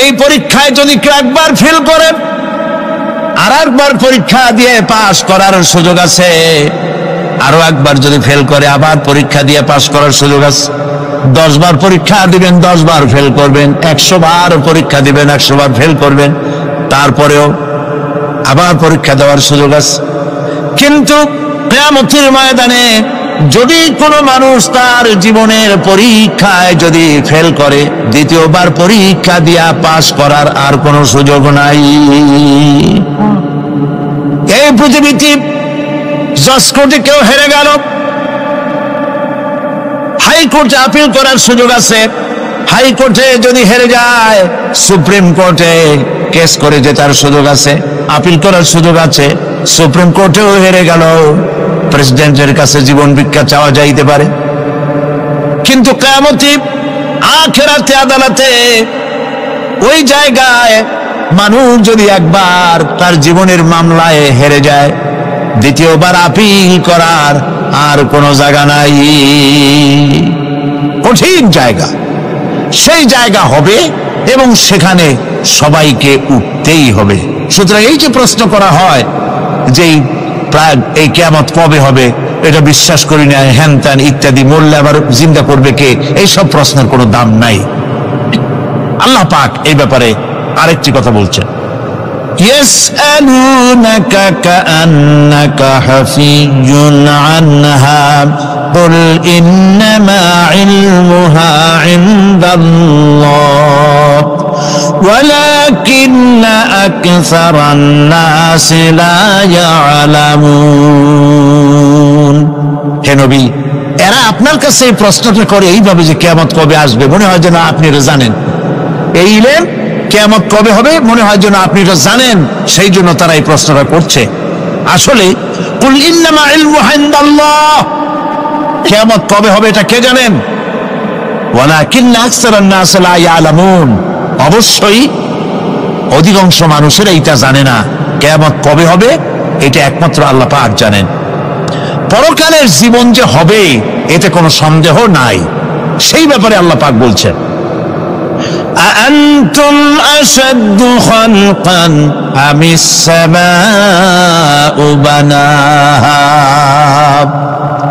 এই পরীক্ষায় যদি কেউ একবার ফেল করে, আর একবার পরীক্ষা দিয়ে পাস করার সুযোগ আছে, আরো একবার যদি ফেল করে আবার পরীক্ষা দিয়ে পাস করার সুযোগ আছে। 10 বার পরীক্ষা দিবেন, 10 বার ফেল করবেন, 100 বার পরীক্ষা দিবেন, 100 বার ফেল করবেন, তারপরেও আবার পরীক্ষা দেওয়ার সুযোগ আছে। কিন্তু কিয়ামতের ময়দানে যদি কোনো মানুষ তার জীবনের পরীক্ষায় যদি ফেল করে, দ্বিতীয়বার পরীক্ষা দিয়া পাস করার আর কোনো সুযোগ নাই। এই পৃথিবীতে জজ কোর্টে কেউ হেরে গেল, হাইকোর্টে আপিল করার সুযোগ আছে। হাইকোর্টে যদি হেরে যায়, সুপ্রিম কোর্টে কেস করে জেতার সুযোগ আছে, আপিল করার সুযোগ আছে। সুপ্রিম কোর্টেও হেরে গেল, প্রেসিডেন্টের কাছে জীবন ভিক্ষা চাওয়া যাইতে পারে। কিন্তু কিয়ামতে আখিরাতে আদালতে ওই জায়গায় মানুষ যদি একবার তার জীবনের মামলায় হেরে যায়, দ্বিতীয়বার আপিল করার আর কোনো জায়গা নাই। কঠিন জায়গা, সেই জায়গা হবে এবং সেখানে সবাইকে উঠতেই হবে। সুতরাং এই যে প্রশ্ন করা হয় যে এই কিয়ামত কবে হবে, এটা বিশ্বাস করি না, হ্যান ত্যান ইত্যাদি, মরলে আবার জিন্দা করবে কে, এইসব প্রশ্নের কোনো দাম নাই। আল্লাহ পাক এই ব্যাপারে আরেকটি কথা বলছেন, ইয়াসআলুনাকা কাআন্নাকা হাফিয়ুন আনহা কুল ইন্নামা ইলমুহা ইনদাল্লাহ ওয়ালাকিন্না আকসারান নাসি লা ইয়ালামুন। হে নবী, এরা আপনার কাছে এই প্রশ্নটা করে এইভাবে যে কিয়ামত কবে আসবে, মনে হয় যেন আপনি এটা জানেন। এই ইলম কিয়ামত কবে হবে মনে হয় যেন আপনি এটা জানেন, সেই জন্য তারা এই প্রশ্নটা করছে। আসলে কুল ইন্নামা ইলমুহা ইনদাল্লাহ, কিয়ামত কবে হবে এটা কে জানেন? ওয়ালাকিন্না আকসারান নাস লা ইয়ালামুন, অবশ্যই অধিকাংশ মানুষের এইটা জানে না। কিয়ামত কবে হবে এটা একমাত্র আল্লাহ পাক জানেন। পরকালের জীবন যে হবে এতে কোনো সন্দেহ নাই, সেই ব্যাপারে আল্লাহ পাক বলছেন, আআনতুম আশাদ্দু খালকান আমিস সামাউ বানাহা।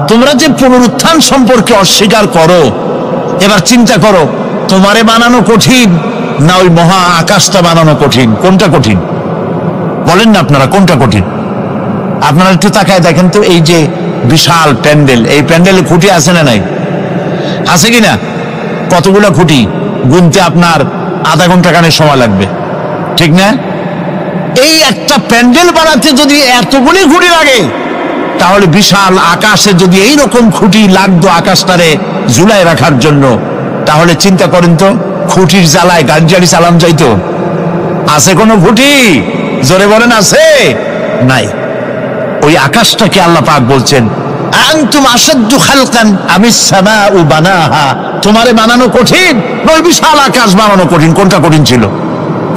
তোমরা যে পুনরুত্থান সম্পর্কে অস্বীকার করো, এবার চিন্তা করো, তোমারে বানানো কঠিন না ওই মহা আকাশটা বানানো কঠিন? কোনটা কঠিন বলেন না আপনারা, কোনটা কঠিন? আপনারা একটু তাকায় দেখেন তো, এই যে বিশাল প্যান্ডেল, এই প্যান্ডেলে খুঁটি আছে না নাই? আছে কিনা? কতগুলো খুঁটি গুনতে আপনার আধা ঘন্টা খানে সময় লাগবে, ঠিক না? এই একটা প্যান্ডেল বানাতে যদি এতগুলি খুঁটি লাগে, তাহলে বিশাল আকাশে যদি এইরকম খুঁটি লাগতো আকাশটারে ঝুলায় রাখার জন্য, তাহলে চিন্তা করেন তো, খুঁটির জ্বালায় গাড়ি জাড়ি চালান যাইতো? আছে কোনো খুঁটি? জোরে বলেন, আছে? নাই। ওই আকাশটাকে আল্লাহ পাক বলছেন, আনতুম আশাদ্দু খালকান আমিস সামাউ বানাহা। তোমারে বানানো কঠিন, ওই বিশাল আকাশ বানানো কঠিন? কোনটা কঠিন ছিল?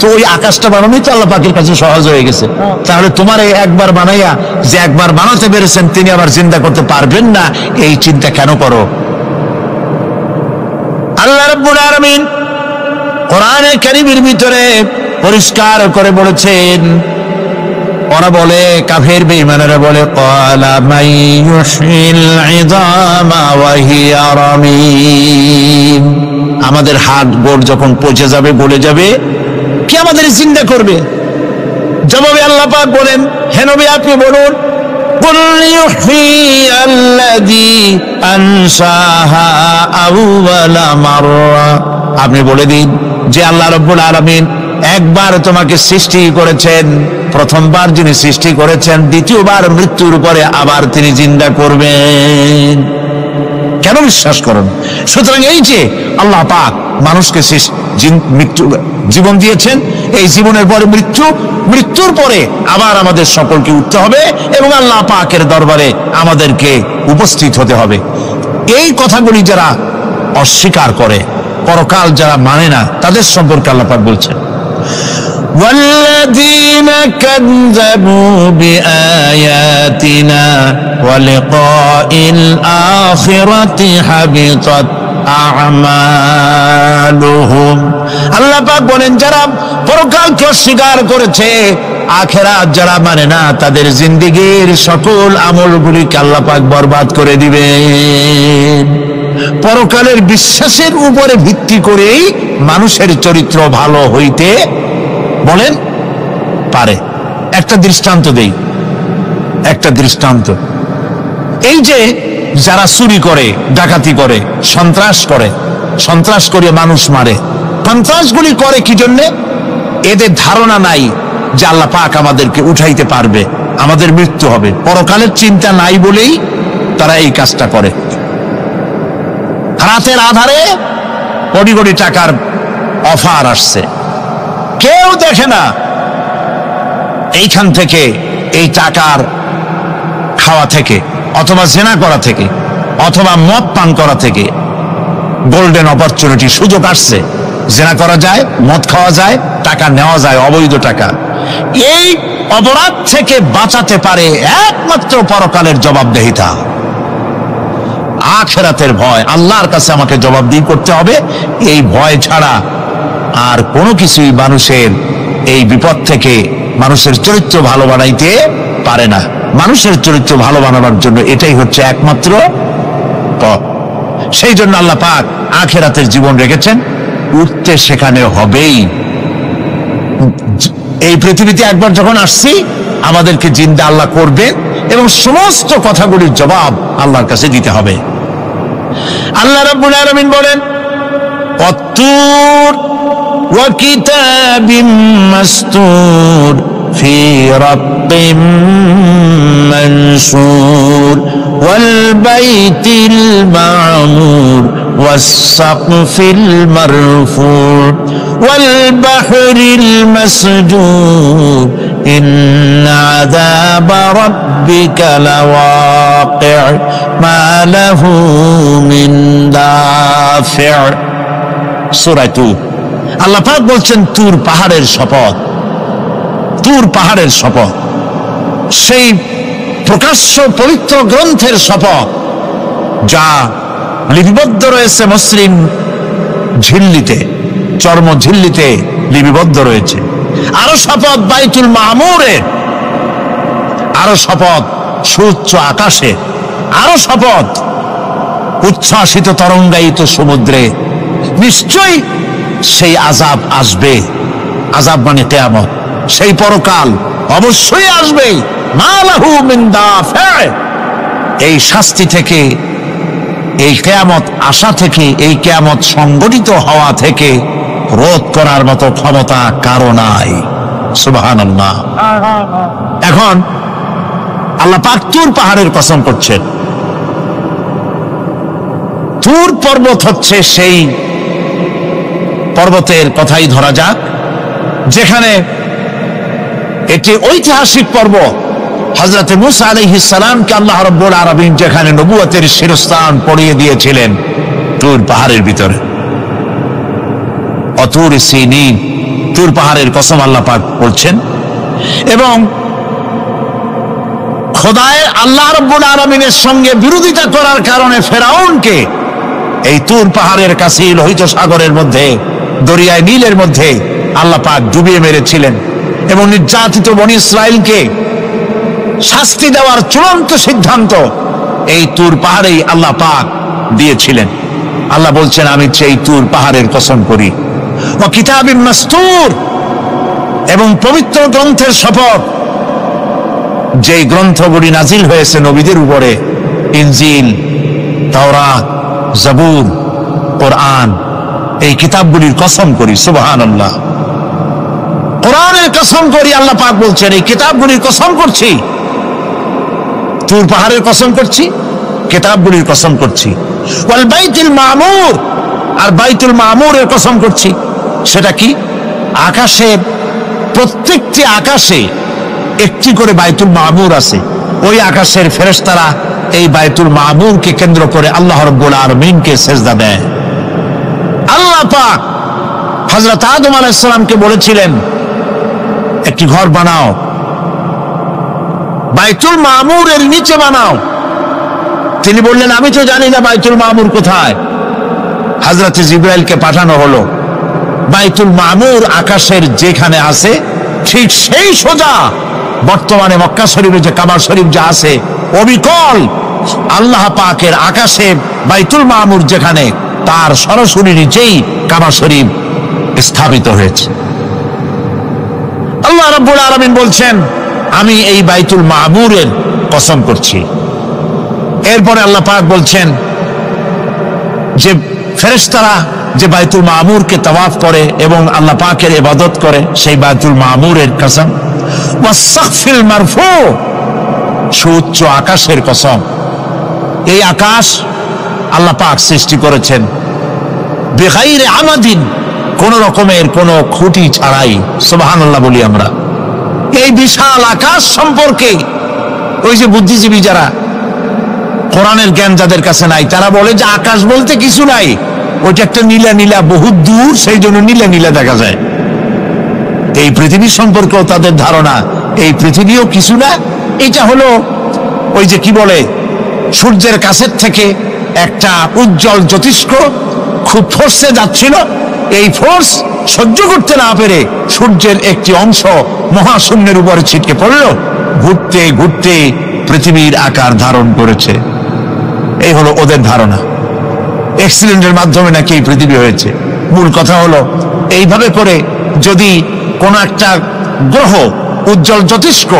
তো ওই আকাশটা বানানোই তো আল্লাহ পাকের কাছে সহজ হয়ে গেছে। তাহলে তোমারে একবার বানাইয়া যে একবার বানাতে পেরেছেন তিনি আবার জিন্দা করতে পারবেন না, এই চিন্তা কেন করো? আল্লাহ রাব্বুল আলামিন কোরআনে কারীমের ভিতরে পরিষ্কার করে বলেছেন, ওরা বলে, কাফের বেঈমানেরা বলে, ক্বালা মান ইউহয়িল ইযামা ওয়া হিয়া রামীম। আমাদের হাড় গোড় যখন পচে যাবে, গলে যাবে, কে আমাদের জিন্দা করবে? জবাবে আল্লাহ পাক বলেন, হে নবী আপনি বলুন, কুল ইউহয়িয়াল্লাযী আনশাহা আউওয়ালা মাররা। আপনি বলে দিন যে আল্লাহ রাব্বুল আলামিন একবার তোমাকে সৃষ্টি করেছেন, প্রথমবার যিনি সৃষ্টি করেছেন, দ্বিতীয়বার মৃত্যুর পরে আবার তিনি জিন্দা করবেন। কেন বিশ্বাস করেন? সুতরাং এই যে আল্লাহ পাক মানুষকে জীবন দিয়েছেন, এই জীবনের পরে মৃত্যু, মৃত্যুর পরে আবার আমাদের সকলকে উঠতে হবে এবং আল্লাহ পাকের দরবারে আমাদেরকে উপস্থিত হতে হবে। এই কথাগুলি যারা অস্বীকার করে, পরকাল যারা মানে না, তাদের সম্পর্কে আল্লাহ পাক বলছেন, والذين كذبوا بآياتنا ولقاء الآخرة حبطت أعمالهم। আল্লাহ পাক বলেন, যারা পরকালকে অস্বীকার করেছে, আখিরাত যারা মানে না, তাদের জিন্দেগীর সকল আমলগুলিকে আল্লাহ পাক বরবাদ করে দিবেন। পরকালের বিশ্বাসের উপরে ভিত্তি করেই মানুষের চরিত্র ভালো হইতে বলেন পারে। একটা দৃষ্টান্ত দেই, একটা দৃষ্টান্ত। এই যে যারা চুরি করে, ডাকাতি করে, সন্ত্রাস করে মানুষ মারে, সন্ত্রাসগুলি করে কি জন্যে? এদের ধারণা নাই যে আল্লাহ পাক আমাদেরকে উঠাইতে পারবে। আমাদের মৃত্যু হবে, পরকালের চিন্তা নাই বলেই তারা এই কাজটা করে। রাতের আধারে কোটি কোটি টাকার অফার আসছে, কেউ দেখে না। এইখান থেকে, এই টাকার খাওয়া থেকে, অথবা জেনা করা থেকে, অথবা মদ পান করা থেকে গোল্ডেন অপরচুনিটি, সুযোগ আসছে, জেনা করা যায়, মদ খাওয়া যায়, টাকা নেওয়া যায়, অবৈধ টাকা। এই অপরাধ থেকে বাঁচাতে পারে একমাত্র পরকালের জবাবদিহিতা, আখিরাতের ভয়। আল্লাহর কাছে আমাকে জবাবদিহি করতে হবে, এই ভয় ছাড়া আর কোনো কিছুই মানুষের এই বিপদ থেকে মানুষের চরিত্র ভালো বানাইতে পারে না। মানুষের চরিত্র ভালো বানাবার জন্য এটাই হচ্ছে একমাত্র পথ। সেই জন্য আল্লাহ পাক আখিরাতের জীবন রেখেছেন, উঠতে সেখানে হবেই। এই পৃথিবীতে একবার যখন আসছি, আমাদেরকে জিন্দা আল্লাহ করবেন এবং সমস্ত কথাগুলির জবাব আল্লাহর কাছে দিতে হবে। আল্লাহ রাব্বুল আলামিন বলেন, ওয়াত্তুর ওয়া কিতাবিম মাসতুর ফি রাক্কিম মানশুর ওয়াল বাইতিল মা'মুর والسقف المرفوع والبحر المسجور إن عذاب ربك لواقع ما له من دافع। সূরা তুর। আল্লাহ পাক বলছেন তুর পাহাড়ের শপথ, তুর পাহাড়ের শপথ, সেই প্রকাশ্য পবিত্র গ্রন্থের শপথ যা লিপিবদ্ধ রয়েছে মসৃণ ঝিল্লিতে, চর্ম ঝিল্লিতে লিপিবদ্ধ রয়েছে। আরো শপথ বাইতুল মামুরের, আরো শপথ সুউচ্চ আকাশে, আরো শপথ উচ্ছ্বাসিত তরঙ্গায়িত সমুদ্রে। নিশ্চয়ই সেই আযাব আসবে, আযাব মানে কিয়ামত, সেই পরকাল অবশ্যই আসবে। মা লাহু মিন দাফি, এই শাস্তি থেকে, এই কিয়ামত আসা থেকে, এই কিয়ামত সংঘটিত হওয়া থেকে রোধ করার মতো ক্ষমতা কারো নাই। সুবহানাল্লাহ। এখন আল্লাহ পাক তুর পাহাড়ের কসম করছেন। তুর পর্বত হচ্ছে সেই পর্বতের কথাই ধরা যাক, যেখানে একটি ঐতিহাসিক পর্বত, হযরতে মূসা আলাইহিস সালামকে আল্লাহ রাব্বুল আলামিন যেখানে নবুয়তের শিরস্থান পড়িয়ে দিয়েছিলেন, তুর পাহাড়ের ভিতরে। অতুর সিনিন, তুর পাহাড়ের কসম আল্লাহ পাক বলছেন। এবং খোদায়ের আল্লাহ রাব্বুল আলামিনের সঙ্গে বিরোধিতা করার কারণে ফেরাউনকে এই তুর পাহাড়ের কাছে লোহিত সাগরের মধ্যে, দরিয়ায় নীলের মধ্যে আল্লাহ পাক ডুবিয়ে মেরেছিলেন এবং নির্যাতিত বনী ইসরাইলকে শাস্তি দেওয়ার চূড়ান্ত সিদ্ধান্ত এই তুর পাহাড়েই আল্লাহ পাক দিয়েছিলেন। আল্লাহ বলছেন, আমি সেই তুর পাহাড়ের কসম করি, ওয়া কিতাবিম মাসতুর, এবং পবিত্র গ্রন্থের শপথ, যেই গ্রন্থগুলি নাজিল হয়েছে নবীদের উপরে, ইনজিল, তাওরাত, জাবুর, কোরআন, এই কিতাবগুলির কসম করি। সুবহানাল্লাহ। কোরআনের কসম করি, আল্লাহ পাক বলছেন এই কিতাবগুলির কসম করছি। তুর পাহাড়ের কসম করছি, কিতাবগুলির কসম করছি। ওয়াল বাইতুল মামুর, আর বাইতুল মামুরের কসম করছি। সেটা কি? আকাশের প্রত্যেকটি আকাশে একটি করে বাইতুল মামুর আছে। ওই আকাশের ফেরেশতারা এই বাইতুল মামুরকে কেন্দ্র করে আল্লাহ রাব্বুল আলামিনকে সিজদা দেয়। আল্লাহ পাক হযরত আদম আলাইহিস সালামকে বলেছিলেন, একটি ঘর বানাও, বাইতুল মামুরের নিচে বানাও। তিনি বললেন, আমি তো জানি না বাইতুল মামুর কোথায়। হযরত জিবরাইলকে পাঠানো হলো, বাইতুল মামুর আকাশের যেখানে আছে ঠিক সেই সোজা বর্তমানে মক্কা শরীফে যে কাবা শরীফ যা আছে, অবিকল আল্লাহ পাকের আকাশে বাইতুল মামুর যেখানে, তার সরাসরি নিচেই কাবা শরীফ স্থাপিত হয়েছে। আল্লাহ রাব্বুল আলামিন বলছেন, আমি এই বাইতুল মামুরের কসম করছি। এরপরে আল্লাহ পাক বলছেন যে ফেরেশতারা যে বাইতুল মামুরকে তাওয়াফ করে এবং আল্লাহ পাকের ইবাদত করে, সেই বাইতুল মামুরের কসম। ওয়াস-সাকফিল মারফু, সুউচ্চ আকাশের কসম। এই আকাশ আল্লাহ পাক সৃষ্টি করেছেন বিগাইরি আমাদিন, কোন রকমের কোন খুঁটি ছাড়াই। সুবহানাল্লাহ বলি আমরা। এই বিশাল আকাশ সম্পর্কে ওই যে বুদ্ধিজীবী যারা, কোরআনের জ্ঞান যাদের কাছে নাই, তারা বলে যে আকাশ বলতে কিছু নাই, ওইটা একটা নীলা নীলা বহুত দূর, সেই জন্য নীলা নীলা দেখা যায়। এই পৃথিবী সম্পর্কেও তাদের ধারণা এই পৃথিবীও কিছু না, এটা হলো ওই যে কি বলে, সূর্যের কাছের থেকে একটা উজ্জ্বল জ্যোতিষ্ক খুব ফোর্সে যাচ্ছিল, এই ফোর্স সহ্য করতে না পেরে সূর্যের একটি অংশ মহাশূন্যের উপরে ছিটকে পড়ল, ঘুরতে ঘুরতে পৃথিবীর আকার ধারণ করেছে। এই হলো ওদের ধারণা। অ্যাক্সিডেন্টের মাধ্যমে নাকি এই পৃথিবী হয়েছে। মূল কথা হলো এইভাবে করে যদি কোন একটা গ্রহ উজ্জ্বল জ্যোতিষ্ক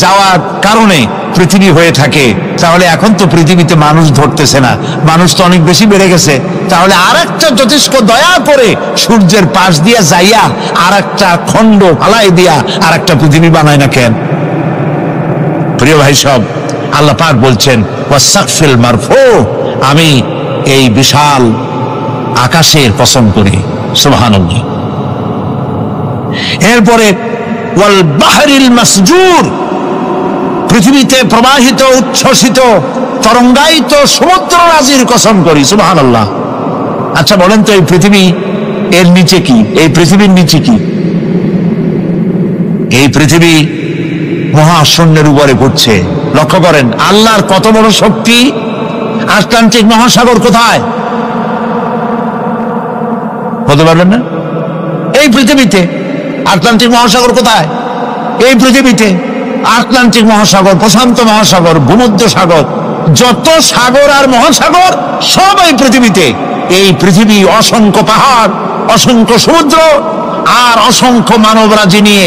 যাওয়ার কারণে পৃথিবী হয়ে থাকে, তাহলে এখন তো পৃথিবীতে মানুষ ধরতেছে না, মানুষ তো অনেক বেশি বেড়ে গেছে, তাহলে আর একটা জ্যোতিষ্ক দয়া করে সূর্যের পাশ দিয়া যাইয়া আর একটা খণ্ড ফালাই দিয়া আর একটা পৃথিবী বানায় না কেন? প্রিয় ভাই সব, আল্লাহ পাক বলছেন ওয়াস-সাকফিল মারফু, আমি এই বিশাল আকাশের কসম করি। সুবহানাল্লাহ। এরপরে ওয়াল বাহরিল মাসজুর, পৃথিবীতে প্রবাহিত উচ্ছ্বসিত তরঙ্গায়িত সমুদ্র রাজির কসম করি। সুবহানাল্লাহ। আচ্ছা বলেন তো, এই পৃথিবী এর নিচে কি? এই পৃথিবীর নিচে কি? এই পৃথিবী মহাশূন্যের উপরে ঘুরছে। লক্ষ্য করেন আল্লাহর কত বড় শক্তি। আটলান্টিক মহাসাগর কোথায়? বলতে পারলেন না? এই পৃথিবীতে। আটলান্টিক মহাসাগর কোথায়? এই পৃথিবীতে। আটলান্টিক মহাসাগর, প্রশান্ত মহাসাগর, ভূমধ্য সাগর, যত সাগর আর মহাসাগর সব এই পৃথিবীতে। এই পৃথিবী অসংখ্য পাহাড়, অসংখ্য সমুদ্র আর অসংখ্য মানবরাজি নিয়ে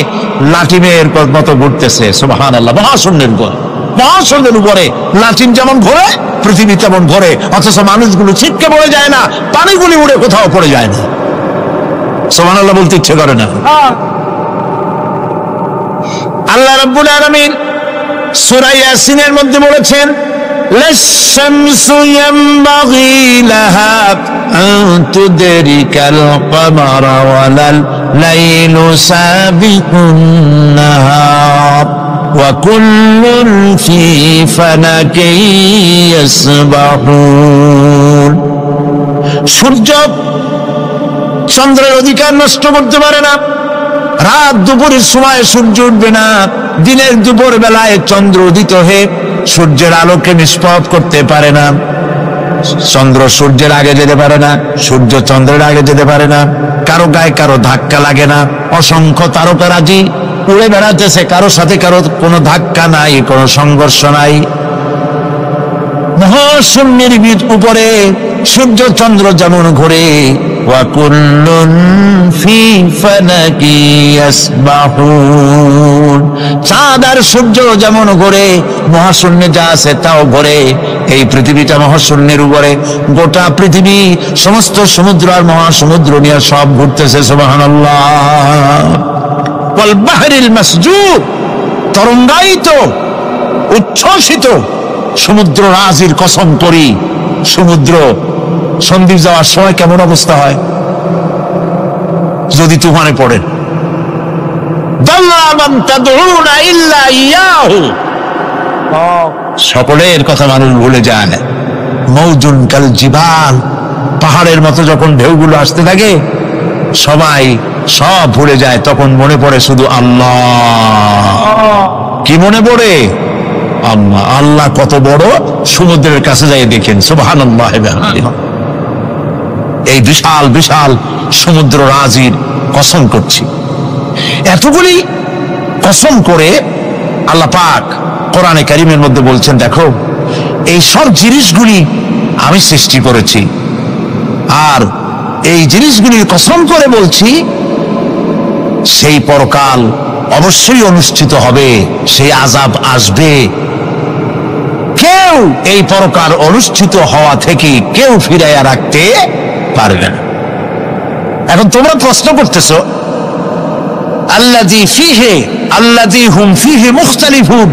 লাটিমের মতো ঘুরতেছে। সুবহানাল্লাহ। মহাশূন্যের উপরে, মহাশূন্যের উপরে লাটিম যেমন ঘোরে, পৃথিবী তেমন ঘোরে, অথচ মানুষগুলো ছিটকে পড়ে যায় না, পানিগুলি উড়ে কোথাও পড়ে যায় না। সুবহানাল্লাহ বলতে ইচ্ছে করে না। আল্লাহ রাব্বুল আলামিন সূরা ইয়াসিনের মধ্যে বলেছেন লাশ-শামসু ইয়ানবাগি লাহা আন তুদরিকাল কমারা ওয়ালাল লাইলু সাবিকুন নাহার ওয়া কুল্লুন ফি ফালাকিন ইয়াসবাহুন। সূর্য চন্দ্রের অধিকার নষ্ট করতে পারে না। রাত দুপুরের সময় সূর্য উঠবে না, দিনের দুপুর বেলায় চন্দ্র উদিত হয়ে সূর্যের আলোকে নিষ্পাপ করতে পারে না। চন্দ্র সূর্যের আগে যেতে পারে না, সূর্য চন্দ্রের আগে যেতে পারে না, কারো গায়ে কারো ধাক্কা লাগে না। অসংখ্য তারকারাজি উড়ে বেড়াতেছে, কারো সাথে কারো কোনো ধাক্কা নাই, কোনো সংঘর্ষ নাই। মহাশূন্যের উপরে সূর্য চন্দ্র যেমন ঘোরে, ওয়া কুল্লুন ফি ফালাকি ইয়াসবাহুন, চাঁদ আর সূর্য যেমন ঘোরে, মহাশূন্যে যা আছে তাও ঘোরে। এই পৃথিবীটা মহাশূন্যের উপরে, গোটা পৃথিবী সমস্ত সমুদ্র আর মহাসমুদ্র নিয়ে সব ঘুরতেছে। সুবহানাল্লাহ। ওয়াল বাহরিল মাসজুর, তরঙ্গায়িত উচ্ছ্বসিত সমুদ্র রাজির কসম করি। সমুদ্র সন্দ্বীপ যাওয়ার সময় কেমন অবস্থা হয় যদি তুফানে পড়েন? সকলের কথা মানুষ ভুলে যায়। মৌজুন কাল জিবাল, পাহাড়ের মতো যখন ঢেউগুলো আসতে থাকে সবাই সব ভুলে যায়, তখন মনে পড়ে শুধু আল্লাহ। কি মনে পড়ে? আল্লাহ। আল্লাহ কত বড়, সমুদ্রের কাছে যাই দেখেন। সুবহানাল্লাহ। এই বিশাল বিশাল সমুদ্র রাজির কসম করছি। এতগুলি কসম করে আল্লাহ পাক কোরআনে কারীমের মধ্যে বলছেন, দেখো এই সব জিনিসগুলি আমি সৃষ্টি করেছি, আর এই জিনিসগুলির কসম করে বলছি সেই পরকাল অবশ্যই অনুষ্ঠিত হবে, সেই আযাব আসবে। কেউ এই পরকাল অনুষ্ঠিত হওয়া থেকে কেউ ফিরাইয়া রাখতে পারবে না। এখন তোমরা প্রশ্ন করতেছো আল্লাযী হুম ফীহি মুখতালিফুন,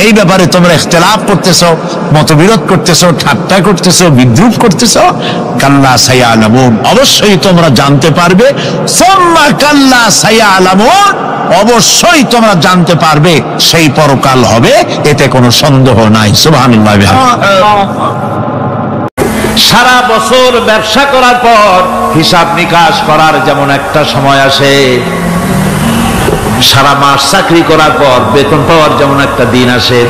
এই ব্যাপারে তোমরা ইখতিলাফ করতেছো, মতবিরোধ করতেছো, ঠাট্টা করতেছো, বিদ্রুপ করতেছো। কাল্লা সায়ালামুন, অবশ্যই তোমরা জানতে পারবে। সুম্মা কাল্লা সায়ালামুন, অবশ্যই তোমরা জানতে পারবে সেই পরকাল হবে, এতে কোনো সন্দেহ নাই। সুবহানাল্লাহ। সারা বছর ব্যবসা করার পর হিসাব নিকাশ করার যেমন একটা সময় আসে, সারা মাস চাকরি করার পর বেতন পাওয়ার যেমন একটা দিন আসে,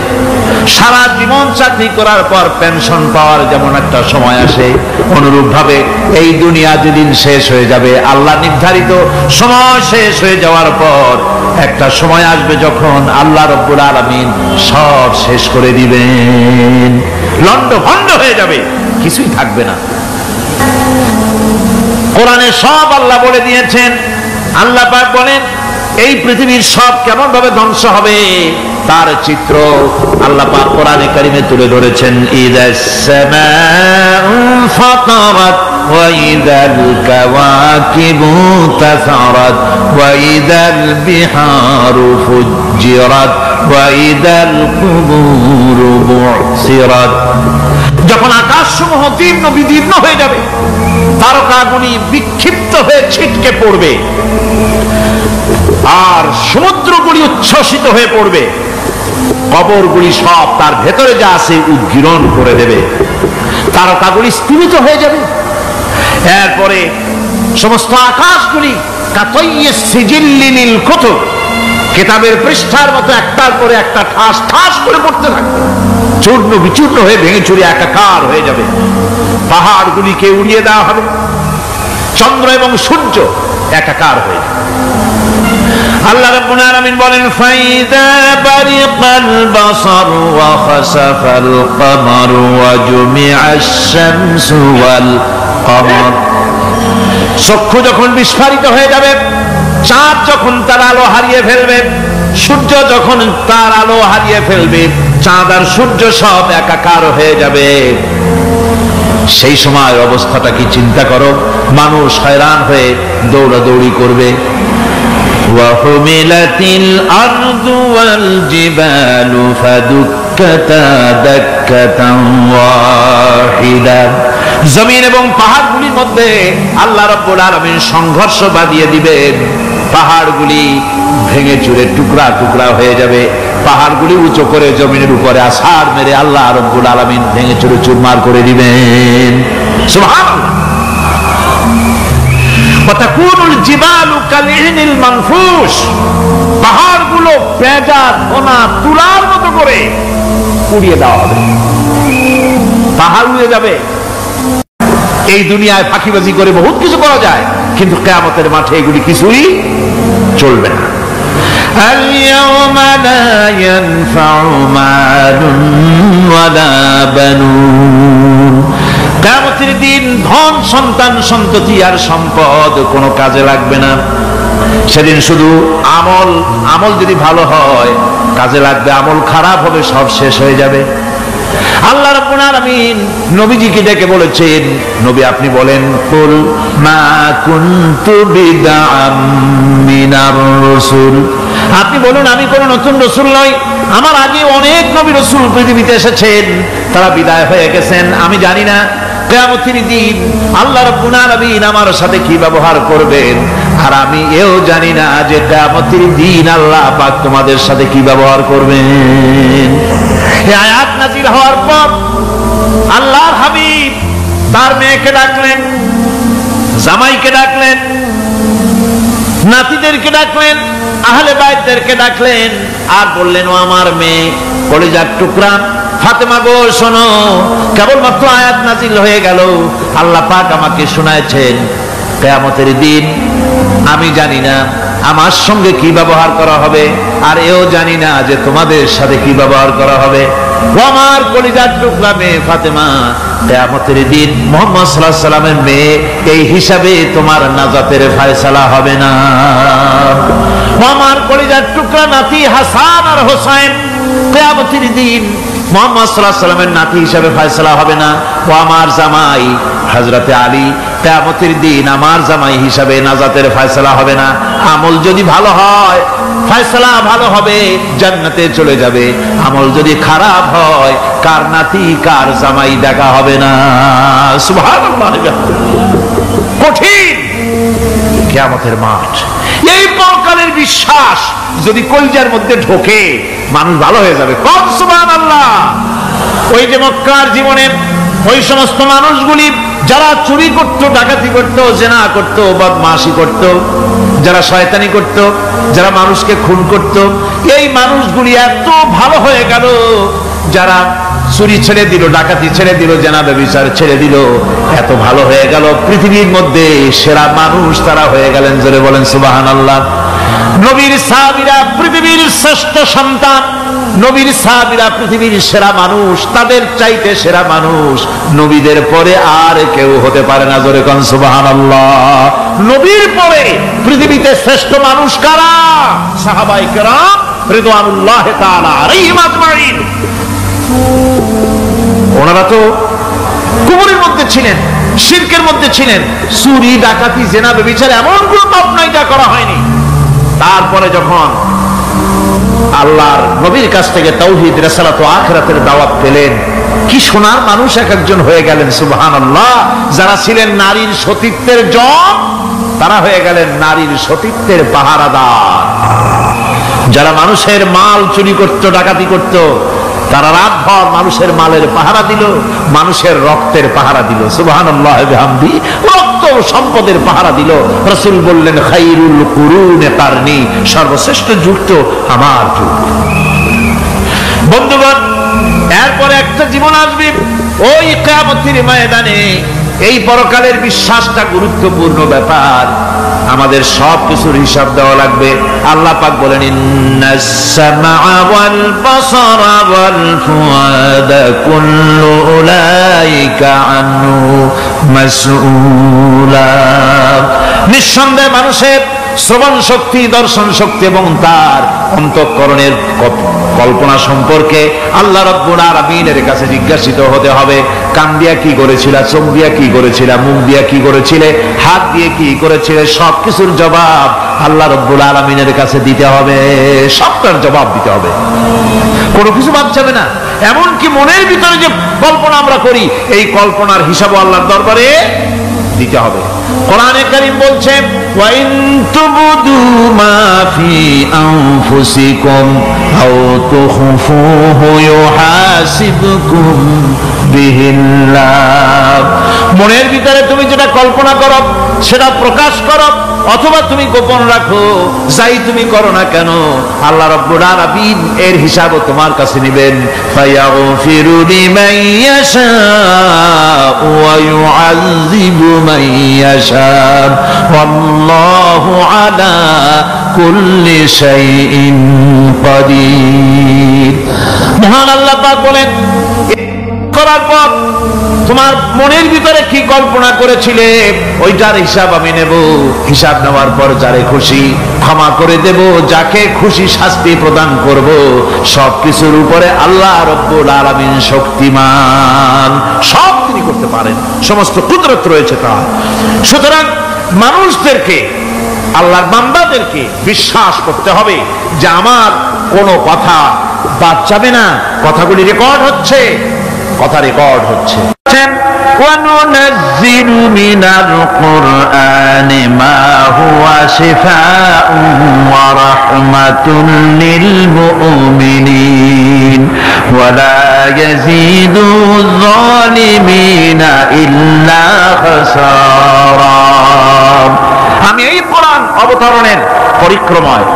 সারা জীবন চাকরি করার পর পেনশন পাওয়ার যেমন একটা সময় আসে, অনুরূপ ভাবে এই দুনিয়া যেদিন শেষ হয়ে যাবে, আল্লাহ নির্ধারিত সময় শেষ হয়ে যাওয়ার পর একটা সময় আসবে যখন আল্লাহ রাব্বুল আলামিন সব শেষ করে দিবেন, লন্ডভন্ড হয়ে যাবে, কিছুই থাকবে না। কোরআনে সব আল্লাহ বলে দিয়েছেন। আল্লাহ পাক বলেন এই পৃথিবীর সব কেমন ভাবে ধ্বংস হবে তার চিত্র আল্লাহ পাক কোরআনে কারিমে তুলে ধরেছেন। ইযাস সামাউ ফাতারাত ওয়া ইযাল কাওয়াকিবু তাসারাত ওয়া ইযাল বিহারু ফুজ্জিরাত ওয়া ইযাল কুবুরু বু'সিরাত। যখন আকাশসমূহ দীর্ণ বিদীর্ণ হয়ে যাবে, তারকাগুলি বিক্ষিপ্ত হয়ে ছিটকে পড়বে, আর সমুদ্রগুলি উচ্ছ্বসিত হয়ে পড়বে, কবরগুলি সব তার ভেতরে যা আছে উদ্গীরণ করে দেবে, তারকাগুলি স্থিমিত হয়ে যাবে। এরপরে সমস্ত আকাশগুলি কাতাইয়িস সিজিল্লিল কুতুব, কিতাবের পৃষ্ঠার মতো একটার পরে একটা ঠাস ঠাস করে পড়তে থাকবে, চূর্ণ বিচূর্ণ হয়ে ভেঙে চুরে একাকার হয়ে যাবে। পাহাড়গুলিকে উড়িয়ে দেওয়া হবে, চন্দ্র এবং সূর্য একাকার হয়ে যাবে। আল্লাহ রাব্বুল আলামিন বলেন ফাইদা বারিকাল বাসার ওয়া খাসাফাল কমার ওয়া জুমিআশ শামসু ওয়াল কমার। চক্ষু যখন বিস্ফারিত হয়ে যাবে, চাঁদ যখন তার আলো হারিয়ে ফেলবে, সূর্য যখন তার আলো হারিয়ে ফেলবে, চাঁদ আর সূর্য সব একাকার হয়ে যাবে, সেই সময় অবস্থাটা কি চিন্তা করো। মানুষ হয়রান হয়ে দৌড়াদৌড়ি করবে। ওয়াহুমিলাতিল আরদু ওয়াল জিবালু ফাদুক্কাতা দাক্কাতান ওয়াহিদা। জমিন এবং পাহাড়গুলির মধ্যে আল্লাহ রাব্বুল আলামিন সংঘর্ষ বাঁধিয়ে দিবেন, পাহাড়গুলি ভেঙে চুরে টুকরা টুকরা হয়ে যাবে, পাহাড়গুলি উঁচু করে জমিনের উপরে আছাড় মেরে আল্লাহ রাব্বুল আলামিন ভেঙে চুরে চুরমার করে দিবেন। সুবহানাল্লাহ। ওয়াতাকুনুল জিবালু কালইনিল মানফুশ, পাহাড়গুলো পেঁজা কোনা তুলার মতো করে উড়িয়ে দেওয়া হবে, পাহাড় উড়ে যাবে। এই দুনিয়ায় ফাঁকিবাজি করে বহুত কিছু করা যায়, কিন্তু কিয়ামতের মাঠে এগুলি কিছুই চলবে না। আল-ইয়াওমা লা ইয়ানফাউ মালুন ওয়ালা বানুন। কিয়ামতের দিন ধন সন্তান সন্ততি আর সম্পদ কোনো কাজে লাগবে না। সেদিন শুধু আমল যদি ভালো হয় কাজে লাগবে, আমল খারাপ হবে সব শেষ হয়ে যাবে। আল্লাহ রাব্বুল আলামিন নবীজিকে ডেকে বলেছেন, নবী আপনি বলেন কুল মা কুনতু বিদআম মিনার রাসূল, আপনি বলুন আমি কোন নতুন রাসূল নই, আমার আগে অনেক নবী রাসূল পৃথিবীতে এসেছেন, তারা বিদায় হয়ে গেছেন। আমি জানি না কিয়ামতের দিন আল্লাহ রাব্বুল আলামিন আমার সাথে কি ব্যবহার করবেন, আর আমি এও জানি না যে কিয়ামতের দিন আল্লাহ পাক তোমাদের সাথে কি ব্যবহার করবেন। এই আয়াত নাযিল হওয়ার পর আল্লাহর হাবিব তার মেয়েকে ডাকলেন, জামাইকে ডাকলেন, নাতিদেরকে ডাকলেন, আহলে বাইতদেরকে ডাকলেন, আর বললেন ও আমার মেয়ে কলিজার টুকরা ফাতেমা গো শোনো, কেবলমাত্র আয়াত নাযিল হয়ে গেল, আল্লাহ পাক আমাকে শোনাচ্ছেন কিয়ামতের দিন আমি জানি না আমার সঙ্গে কি ব্যবহার করা হবে, আর এও জানি না যে তোমাদের সাথে কি ব্যবহার করা হবে। আমার কলিজার টুকরা মেয়ে ফাতেমা, কিয়ামতের দিন মুহাম্মদ সাল্লাল্লাহু আলাইহি সাল্লামের মেয়ে, এই হিসাবে তোমার নাজাতের ফয়সালা হবে না। আমার কলিজার টুকরা নাতি হাসান আর হোসেন, কিয়ামতের দিন মুহাম্মদ সাল্লাল্লাহু আলাইহি ওয়াসাল্লামের নাতি হিসাবে ফয়সালা হবে না। ও আমার জামাই হযরতে আলী, কিয়ামতের দিন আমার জামাই হিসাবে নাজাতের ফয়সালা হবে না। আমল যদি ভালো হয় ফয়সালা ভালো হবে, জান্নাতে চলে যাবে। আমল যদি খারাপ হয় কার নাতি কার জামাই দেখা হবে না। সুবহানাল্লাহ। কঠিন কিয়ামতের মাঠ। এই পরকালের বিশ্বাস যদি কলিজার মধ্যে ঢোকে মানুষ ভালো হয়ে যাবে। কম সুবহানাল্লাহ। ওই যে মক্কার জীবনে ওই সমস্ত মানুষগুলি যারা চুরি করত, ডাকাতি করত, জেনা করত, বদমাশি করত, যারা শয়তানি করত, যারা মানুষকে খুন করত, এই মানুষগুলি এত ভালো হয়ে গেল। যারা চুরি ছেড়ে দিল, ডাকাতি ছেড়ে দিল, জেনা ব্যভিচার ছেড়ে দিল, এত ভালো হয়ে গেল। পৃথিবীর মধ্যে সেরা মানুষ তারা হয়ে গেলেন। জোরে বলেন সুবহানাল্লাহ। নবীর সাহাবীরা পৃথিবীর শ্রেষ্ঠ সন্তান, নবীর সাহাবীরা পৃথিবীর সেরা মানুষ, তাদের চাইতে সেরা মানুষ নবীদের পরে আর কেউ হতে পারে না। জোরে কোন সুবহানাল্লাহ। নবীর পরে পৃথিবীতে শ্রেষ্ঠ মানুষ কারা? সাহাবায়ে কেরাম রিদওয়ানুল্লাহ তাআলা আলাইহিম আজমাইন। ওনারা তো কুফরের মধ্যে ছিলেন, শিরকের মধ্যে ছিলেন, চুরি ডাকাতি জেনা ব্যভিচার এমন কোনো পাপ নাই যা করা হয়নি। তারপরে যখন আল্লাহর নবীর কাছ থেকে তাওহীদ, রিসালাত ও আখিরাতের দাওয়াত পেলেন, কি সোনার মানুষ এক একজন হয়ে গেলেন। সুবহানাল্লাহ। যারা ছিলেন নারীর সতীত্বের জম, তারা হয়ে গেলেন নারীর সতীত্বের পাহারাদার। যারা মানুষের মাল চুরি করত, ডাকাতি করত, তারা রাতভর মানুষের মালের পাহারা দিল, মানুষের রক্তের পাহারা দিল। সুবহানাল্লাহ বিহামদি। রক্ত সম্পদের পাহারা দিল। রাসূল বললেন খায়রুল কুরুনে কারনি, সর্বশ্রেষ্ঠ যুগ তো আমার যুগ। বন্ধুগণ, এরপরে একটা জীবন আসবে ওই কিয়ামতের ময়দানে। এই পরকালের বিশ্বাসটা গুরুত্বপূর্ণ ব্যাপার। আমাদের সব কিছুর হিসাব দেওয়া লাগবে। আল্লাহ পাক বলেন ইন্নাস সামআ ওয়াল বাসারা ওয়াল ফুআদা কুল্লু উলাইকা আনহু মাসউলা। নিঃসন্দেহে মানুষের শ্রবণ শক্তি, দর্শন শক্তি এবং তার অন্তঃকরণের কল্পনা সম্পর্কে আল্লাহ রাব্বুল আলামিনের কাছে জিজ্ঞাসিত হতে হবে। কান দিয়া কি করেছিলা, চোখ দিয়া কি করেছিলা, মুখ দিয়া কি করেছিলে, হাত দিয়ে কি করেছিলে, সবকিছুর জবাব আল্লাহ রাব্বুল আলামিনের কাছে দিতে হবে। সবটার জবাব দিতে হবে, কোনো কিছু বাদ যাবে না। এমনকি মনের ভিতরে যে কল্পনা আমরা করি, এই কল্পনার হিসাবও আল্লাহর দরবারে দিতে হবে। কোরআনে কারীম বলছে ওয়া ইন তুবদু মা ফি আনফুসিকুম আও তুখফুহু ইউহাসিবকুম বিহিল্লাহ। মনের ভিতরে তুমি যেটা কল্পনা করো সেটা প্রকাশ করো, অথবা তুমি গোপন রাখো, যাই তুমি করো না কেন আল্লাহ রাব্বুল আলামিন এর হিসাবও তোমার কাছে নেবেন। ফায়াগফিরু লিমান ইয়াশা ওয়া ইউআযযিবু মান ইয়াশা ওয়াল্লাহু আলা কুল্লি শাইইন কাদির। মহান আল্লাহ পাক বলেন, করার পর তোমার মনের ভিতরে কি কল্পনা করেছিলে ওইটার হিসাব আমি নেব। হিসাব নেওয়ার পর যারে খুশি ক্ষমা করে দেব, যাকে খুশি শাস্তি প্রদান করব। সবকিছুর উপরে আল্লাহ রাব্বুল আলামিন শক্তিমান, সব তিনি করতে পারেন, সমস্ত কুদরত রয়েছে তার। সুতরাং মানুষদেরকে, আল্লাহর বান্দাদেরকে বিশ্বাস করতে হবে যে আমার কোনো কথা বাদ যাবে না, কথাগুলি রেকর্ড হচ্ছে, কথা রেকর্ড হচ্ছে। وَنُنَزِّلُ مِنَ الْقُرْآنِ مَا هُوَ شِفَاءٌ وَرَحْمَةٌ لِلْمُؤْمِنِينَ وَلَا يَزِيدُ الظَّالِمِينَ إِلَّا خَسَارًا। আমি এই কোরআন অবতরণের পরিক্রমায়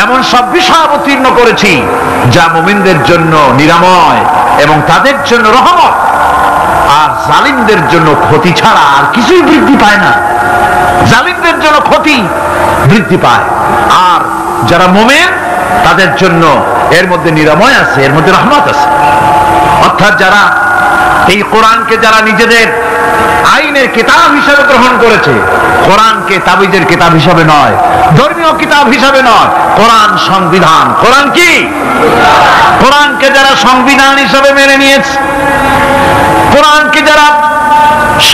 এমন সব বিষয় অবতীর্ণ করেছি যা মুমিনদের জন্য নিরাময় এবং তাদের জন্য রহমত, আর জালিমদের জন্য ক্ষতি ছাড়া আর কিছুই বৃদ্ধি পায় না। জালিমদের জন্য ক্ষতি বৃদ্ধি পায়, আর যারা মুমিন তাদের জন্য এর মধ্যে নিরাময় আছে, এর মধ্যে রহমত আছে। অর্থাৎ যারা এই কোরআনকে যারা নিজেদের আইনের কিতাব হিসাবে গ্রহণ করেছে, কোরআনকে তাবিজের কিতাব হিসাবে নয়, ধর্মীয় কিতাব হিসাবে নয়, কোরআন সংবিধান। কোরআন কি? কোরআনকে যারা সংবিধান হিসেবে মেনে নিয়েছে, কোরআনকে যারা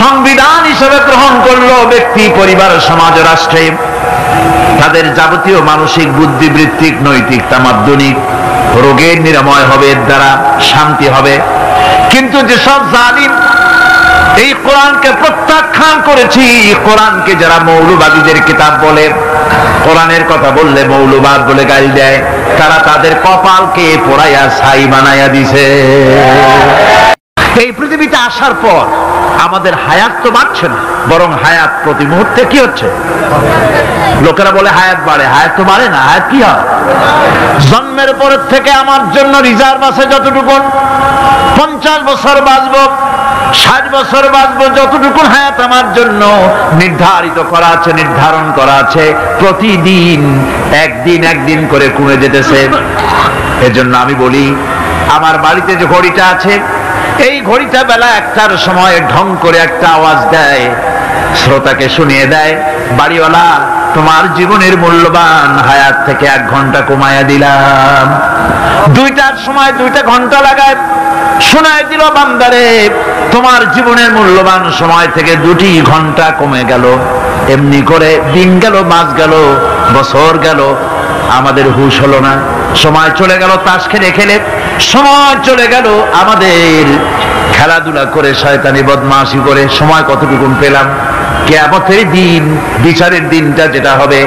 সংবিধান হিসেবে গ্রহণ করলো, ব্যক্তি, পরিবার, সমাজ, রাষ্ট্রে তাদের যাবতীয় মানসিক, বুদ্ধিবৃত্তিক, নৈতিক, তামাদ্দুনিক রোগের নিরাময় হবে, এর দ্বারা শান্তি হবে। কিন্তু যেসব জালিম এই কোরআনকে প্রত্যাখ্যান করেছি, কোরআনকে যারা মৌলবাদীদের কিতাব বলে, কোরআনের কথা বললে মৌলবাদ বলে গালি দেয়, তারা তাদের কপালকে পোড়াইয়া ছাই বানাইয়া দিছে। এই পৃথিবীতে আসার পর আমাদের হায়াত তো বাড়ছে না, বরং হায়াত প্রতি মুহূর্তে কি হচ্ছে? লোকেরা বলে হায়াত বাড়ে, হায়াত তো বাড়ে না। হায়াত কি হয়? জন্মের পরের থেকে আমার জন্য রিজার্ভ আছে যতটুকু, 50 বছর বাঁচবো, 60 বছর বাঁচবো, যতটুকু হায়াত আমার জন্য নির্ধারিত করা আছে, নির্ধারণ করা আছে, প্রতিদিন একদিন করে কমে যেতেছে। এজন্য আমি বলি, আমার বাড়িতে যে ঘড়িটা আছে, এই ঘড়িটা বেলা 1টার সময় ঢং করে একটা আওয়াজ দেয়, শ্রোতাকে শুনিয়ে দেয়, বাড়িওয়ালা তোমার জীবনের মূল্যবান হায়াত থেকে 1 ঘন্টা কমায়া দিলাম। 2টার সময় 2টা ঘন্টা লাগায় শোনায় দিল, বান্দারে তোমার জীবনের মূল্যবান সময় থেকে 2টি ঘন্টা কমে গেল। এমনি করে দিন গেল, মাস গেল, বছর গেল, আমাদের হুঁশ হলো না। সময় চলে গেল তাস খেলে খেলে, সময় চলে গেল আমাদের খেলাধুলা করে, শয়তানি বদমাশি করে। সময় কতটুকু পেলাম? কিয়ামতের দিন, বিচারের দিনটা যেটা হবে,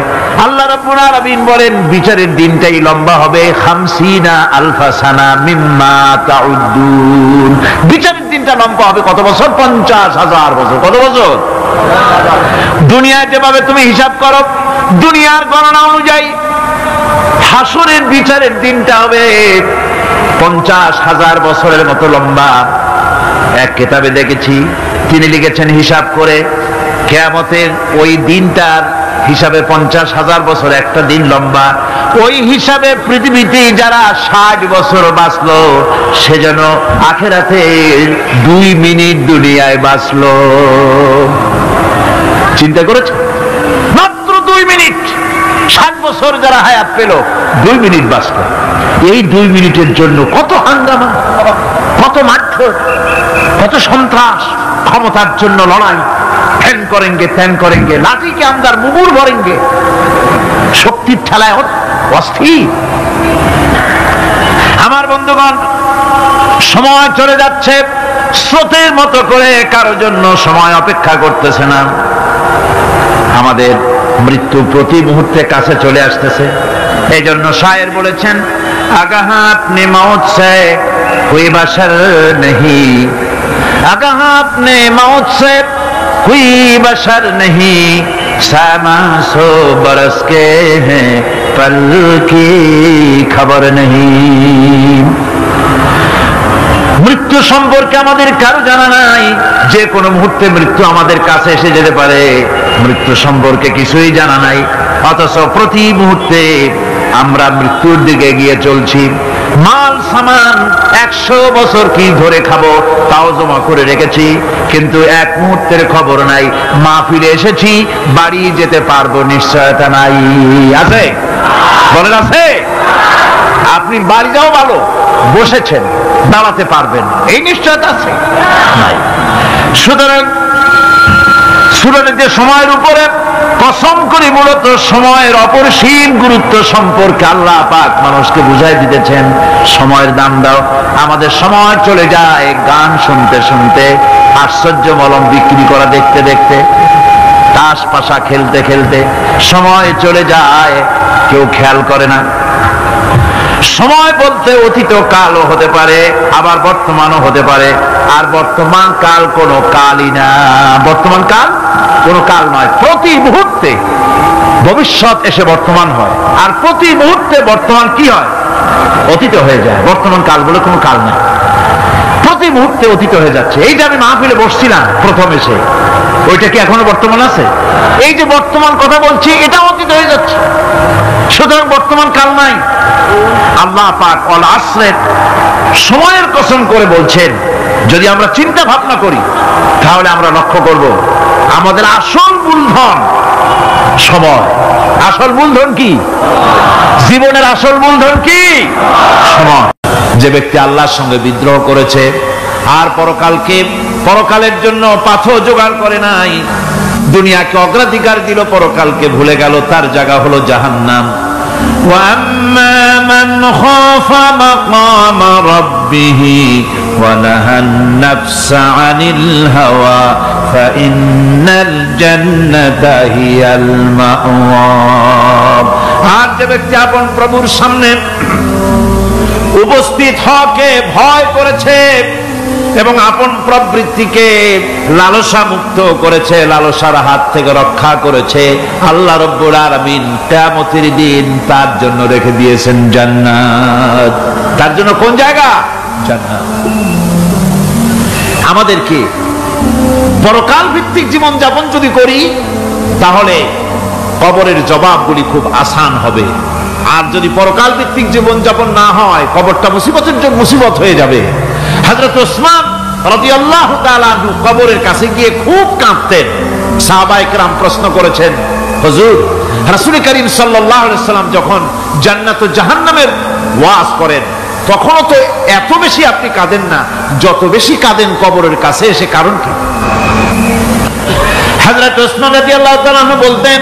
আল্লাহ রাব্বুল আলামিন বলেন বিচারের দিনটাই লম্বা হবে 50 আলফা সানা মিম্মা তাউদ্দুন। বিচারের দিনটা লম্বা হবে কত বছর? 50,000 বছর। কত বছর? দুনিয়ায় যেভাবে তুমি হিসাব করো, দুনিয়ার গণনা অনুযায়ী হাসরের বিচারের দিনটা হবে 50,000 বছরের মতো লম্বা। এক কিতাবে দেখেছি, তিনি লিখেছেন হিসাব করে, কিয়ামতের ওই দিনটার হিসাবে 50,000 বছর একটা দিন লম্বা। ওই হিসাবে পৃথিবীতে যারা 60 বছর বাঁচলো, সে যেন আখিরাতে 2 মিনিট দুনিয়ায় বাঁচলো। চিন্তা করেছে? মাত্র 2 মিনিট। 60 বছর যারা হায়াত পেল, 2 মিনিট বাঁচলো। এই 2 মিনিটের জন্য কত হাঙ্গামা, কত মারধর, কত সন্ত্রাস, ক্ষমতার জন্য লড়াই, ফ্যান করেঙ্গে ত্যান করেঙ্গে, লাঠিকে আমদার মুগুর ভরেঙ্গে, শক্তির ঠেলায় অস্থির। আমার বন্ধুগণ, সময় চলে যাচ্ছে, স্রোতের মতো করে কারোর জন্য সময় অপেক্ষা করতেছে না। আমাদের মৃত্যু প্রতি মুহূর্তে কাছে চলে আসতেছে। এই জন্য শায়ের বলেছেন, আগাহ আপনি মৌত সে কোই বাশার নেহি, আগাহ আপনি মৌত সে कोई बशर नहीं, सामा 100 बरस के हैं पल की खबर नहीं। মৃত্যু সম্পর্কে আমাদের কারো জানা নাই, যে কোনো মুহূর্তে মৃত্যু আমাদের কাছে এসে যেতে পারে। মৃত্যু সম্পর্কে কিছুই জানা নাই, অথচ প্রতি মুহূর্তে আমরা মৃত্যুর দিকে এগিয়ে চলছি। মাল সামান 100 বছর কি ধরে খাবো তাও জমা করে রেখেছি, কিন্তু এক মুহূর্তের খবর নাই। মাহফিলে এসেছি, বাড়ি যেতে পারবো নিশ্চয়তা নাই। আছে? বলেন আছে? আপনি বাড়ি যাও ভালো, বসেছেন, দাঁড়াতে পারবেন, এই নিশ্চয়তা আছে? নাই। সুতরাং সুরাতে সময়ের উপরে কসম করে মূলত সময়ের অপরিসীম গুরুত্ব সম্পর্কে আল্লাহ পাক মানুষকে বুঝাই দিতেছেন। সময়ের দাম দাও। আমাদের সময় চলে যায় গান শুনতে শুনতে, আশ্চর্য মলম বিক্রি করা দেখতে দেখতে, তাস পাশা খেলতে খেলতে সময় চলে যায়, কেউ খেয়াল করে না। সময় বলতে অতীত কালও হতে পারে, আবার বর্তমানও হতে পারে। আর বর্তমান কাল কোনো কালই না, বর্তমান কাল কোনো কাল নয়। প্রতি মুহূর্তে ভবিষ্যৎ এসে বর্তমান হয়, আর প্রতি মুহূর্তে বর্তমান কি হয়? অতীত হয়ে যায়। বর্তমান কাল বলে কোনো কাল নাই, প্রতি মুহূর্তে অতীত হয়ে যাচ্ছে। এই যে আমি মাহফিলে বসছিলাম প্রথম এসে, ওইটা কি এখনো বর্তমান আছে? এই যে বর্তমান কথা বলছি, এটা অতীত হয়ে যাচ্ছে। সুতরাং বর্তমান কাল নাই। আল্লাহ পাক অল আসরের সময়ের কসম করে বলছেন। যদি আমরা চিন্তা ভাবনা করি তাহলে আমরা লক্ষ্য করব আমাদের আসল মূলধন সময়। আসল মূলধন কি? জীবনের আসল মূলধন কি? সময়। যে ব্যক্তি আল্লাহর সঙ্গে বিদ্রোহ করেছে আর পরকালের জন্য পাথর জোগাড় করে নাই, দুনিয়াকে অগ্রাধিকার দিল, পরকালকে ভুলে গেল, তার জায়গা হলো জাহান্নাম। وَأَمَّا مَنْ خَافَ مَقَامَ رَبِّهِ وَنَهَى النَّفْسَ عَنِ الْهَوَى فَإِنَّ الْجَنَّةَ هِيَ الْمَأْوَى। আর যে ব্যক্তি আপন প্রভুর সামনে উপস্থিত হওয়াকে ভয় করেছে এবং আপন প্রবৃত্তিকে লালসা মুক্ত করেছে, লালসার হাত থেকে রক্ষা করেছে, আল্লাহ রাব্বুল আলামিন কিয়ামতের দিন তার জন্য রেখে দিয়েছেন জান্নাত। তার জন্য কোন জায়গা? জান্নাত। আমাদেরকে পরকাল ভিত্তিক জীবন যাপন যদি করি তাহলে কবরের জবাবগুলি খুব আসান হবে। আর যদি পরকাল ভিত্তিক জীবন যাপন না হয়, কবরটা মুসিবত হয়ে যাবে। হযরত ওসমান রাদিয়াল্লাহু তাআলা আনহু কবরের কাছে গিয়ে খুব কাঁদতেন। সাহাবায়ে কেরাম প্রশ্ন করেছেন, হুজুর, রাসূল করিম সাল্লাল্লাহু আলাইহি সাল্লাম যখন জান্নাত ও জাহান্নামের ওয়াজ করেন তখনও তো এত বেশি আপনি কাঁদেন না, যত বেশি কাঁদেন কবরের কাছে এসে, কারণ কি? হযরত ওসমান রাদিয়াল্লাহু তাআলা আনহু বলতেন,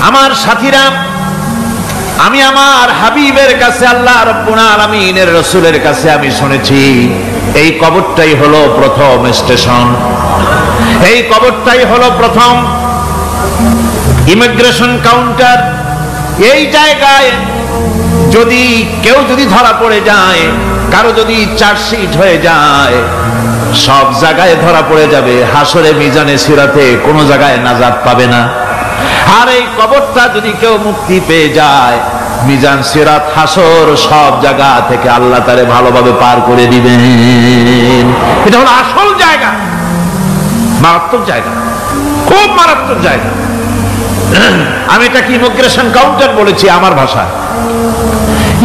আমার সাথীরা, আমি আমার হাবিবের কাছে, আল্লাহ রাব্বুল আলামিনের রাসূলের কাছে আমি শুনেছি এই কবরটাই হলো প্রথম স্টেশন, এই কবরটাই হলো প্রথম ইমিগ্রেশন কাউন্টার। এই জায়গায় যদি কেউ ধরা পড়ে যায়, কারো যদি চার্জশিট হয়ে যায়, সব জায়গায় ধরা পড়ে যাবে, হাসরে মিজানে সিরাতে কোনো জায়গায় নাজাত পাবে না। আর এই কবরটা যদি কেউ মুক্তি পেয়ে যায়, মিজান সিরাত হাসর সব জায়গা থেকে আল্লাহ তারে ভালোভাবে পার করে দিবেন। এটা হলো আসল জায়গা, মারাত্মক জায়গা, খুব মারাত্মক জায়গা। আমি এটাকে ইমিগ্রেশন কাউন্টার বলেছি আমার ভাষায়।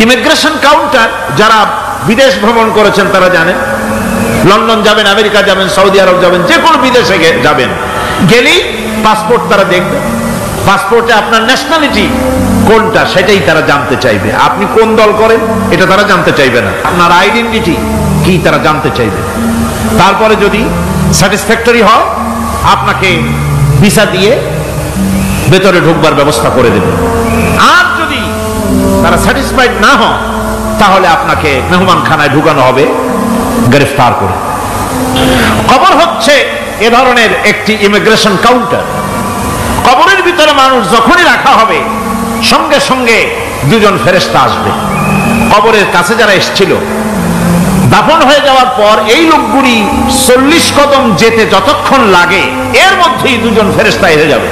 ইমিগ্রেশন কাউন্টার যারা বিদেশ ভ্রমণ করেছেন তারা জানেন। লন্ডন যাবেন, আমেরিকা যাবেন, সৌদি আরব যাবেন, যে কোনো বিদেশে যাবেন, গেলেই পাসপোর্ট তারা দেখবে। পাসপোর্টে আপনার ন্যাশনালিটি কোনটা সেটাই তারা জানতে চাইবে। আপনি কোন দল করেন এটা তারা জানতে চাইবে না, আপনার আইডেন্টিটি কি তারা জানতে চাইবে। তারপরে যদি স্যাটিসফ্যাক্টরি হয় আপনাকে ভিসা দিয়ে ভেতরে ঢুকবার ব্যবস্থা করে দেবে। আর যদি তারা স্যাটিসফাইড না হয় তাহলে আপনাকে মেহমানখানায় ঢুকানো হবে গ্রেফতার করে। কবর হচ্ছে এ ধরনের একটি ইমিগ্রেশন কাউন্টার। কবরের ভিতরে মানুষ যখনই রাখা হবে সঙ্গে সঙ্গে দুজন ফেরেশতা আসবে। কবরের কাছে যারা এসেছিল দাফন হয়ে যাওয়ার পর এই লোকগুলি 40 কদম যেতে যতক্ষণ লাগে এর মধ্যেই দুজন ফেরেশতা এসে যাবে,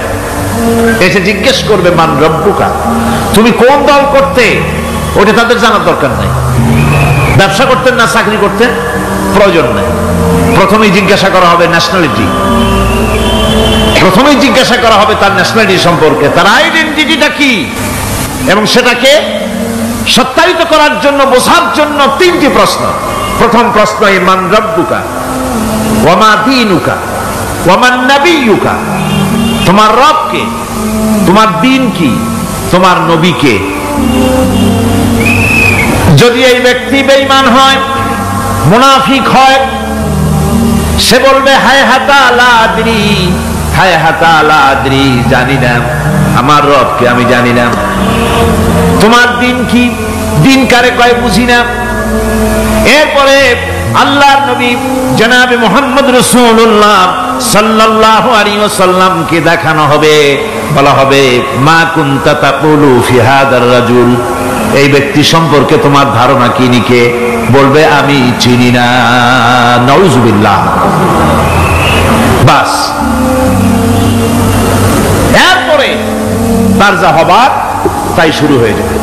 এসে জিজ্ঞেস করবে, মান রব্বুকা, তুমি কোন দল করতে? ওটা তাদের জানার দরকার নাই। ব্যবসা করতেন না চাকরি করতেন প্রয়োজন নাই। প্রথমেই জিজ্ঞাসা করা হবে ন্যাশনালিটি, প্রথমেই জিজ্ঞাসা করা হবে তার ন্যাশনালিটি সম্পর্কে, তার আইডেন্টিটিটা কি, এবং সেটাকে সত্যায়িত করার জন্য, বোঝার জন্য 3টি প্রশ্ন। প্রথম প্রশ্ন, মান রব্বুকা ওয়া মা দীনুকা ওয়া মান নাবিয়্যুকা, তোমার রব কে, তোমার দিন কি, তোমার নবী কে। যদি এই ব্যক্তি বেঈমান হয়, মুনাফিক হয়, সে বলবে হায় হাতা লা আদরি, হায় হাতা লা আদরি, জানি না আমার রবকে, আমি জানি না। তোমার দিন কি, দিন কারে কয় বুঝি না। এরপরে আল্লাহর নবী জনাবে মুহাম্মদ রাসূলুল্লাহ সাল্লাল্লাহু আলাইহি ওয়াসাল্লামকে দেখানো হবে, বলা হবে মা কুনতা তাকুলু ফি হাদার রাজুল, এই ব্যক্তি সম্পর্কে তোমার ধারণা কি নিকে, বলবে আমি চিনি না। নাউযুবিল্লাহ। বাস, এরপরে তার যা হবার তাই শুরু হয়ে যাবে।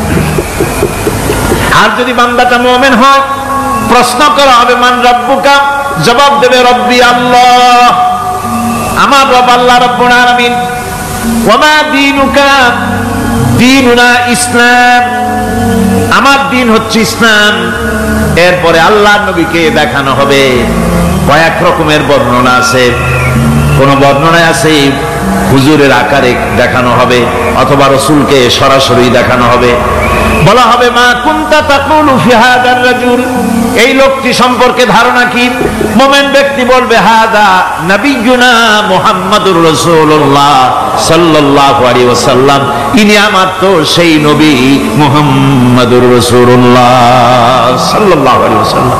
আর যদি বান্দাটা মুমিন হয়, প্রশ্ন করা হবে মান রব্বুকা, জবাব দেবে রব্বি আল্লাহ, আমার রব আল্লাহ রাব্বুল আলামিন। ওয়া মা দীনুকা, দীনুনা ইসলাম, আমার দিন হচ্ছে ইসলাম। এরপরে আল্লাহর নবীকে দেখানো হবে। কয়েক রকমের বর্ণনা আছে। কোন বর্ণনায় আছে হুজুরের আকারে দেখানো হবে অথবা রাসূলকে সরাসরি দেখানো হবে। বলা হবে মা কুনতা তাকুলু ফি হাদার রাজুল, এই লোকটি সম্পর্কে ধারণা কি? মুমিন ব্যক্তি বলবে হাদা নবিয়ুনা মুহাম্মাদুর রাসূলুল্লাহ সাল্লাল্লাহু আলাইহি ওয়াসাল্লাম, ইনি আমার তো সেই নবী মুহাম্মাদুর রাসূলুল্লাহ সাল্লাল্লাহু আলাইহি ওয়াসাল্লাম।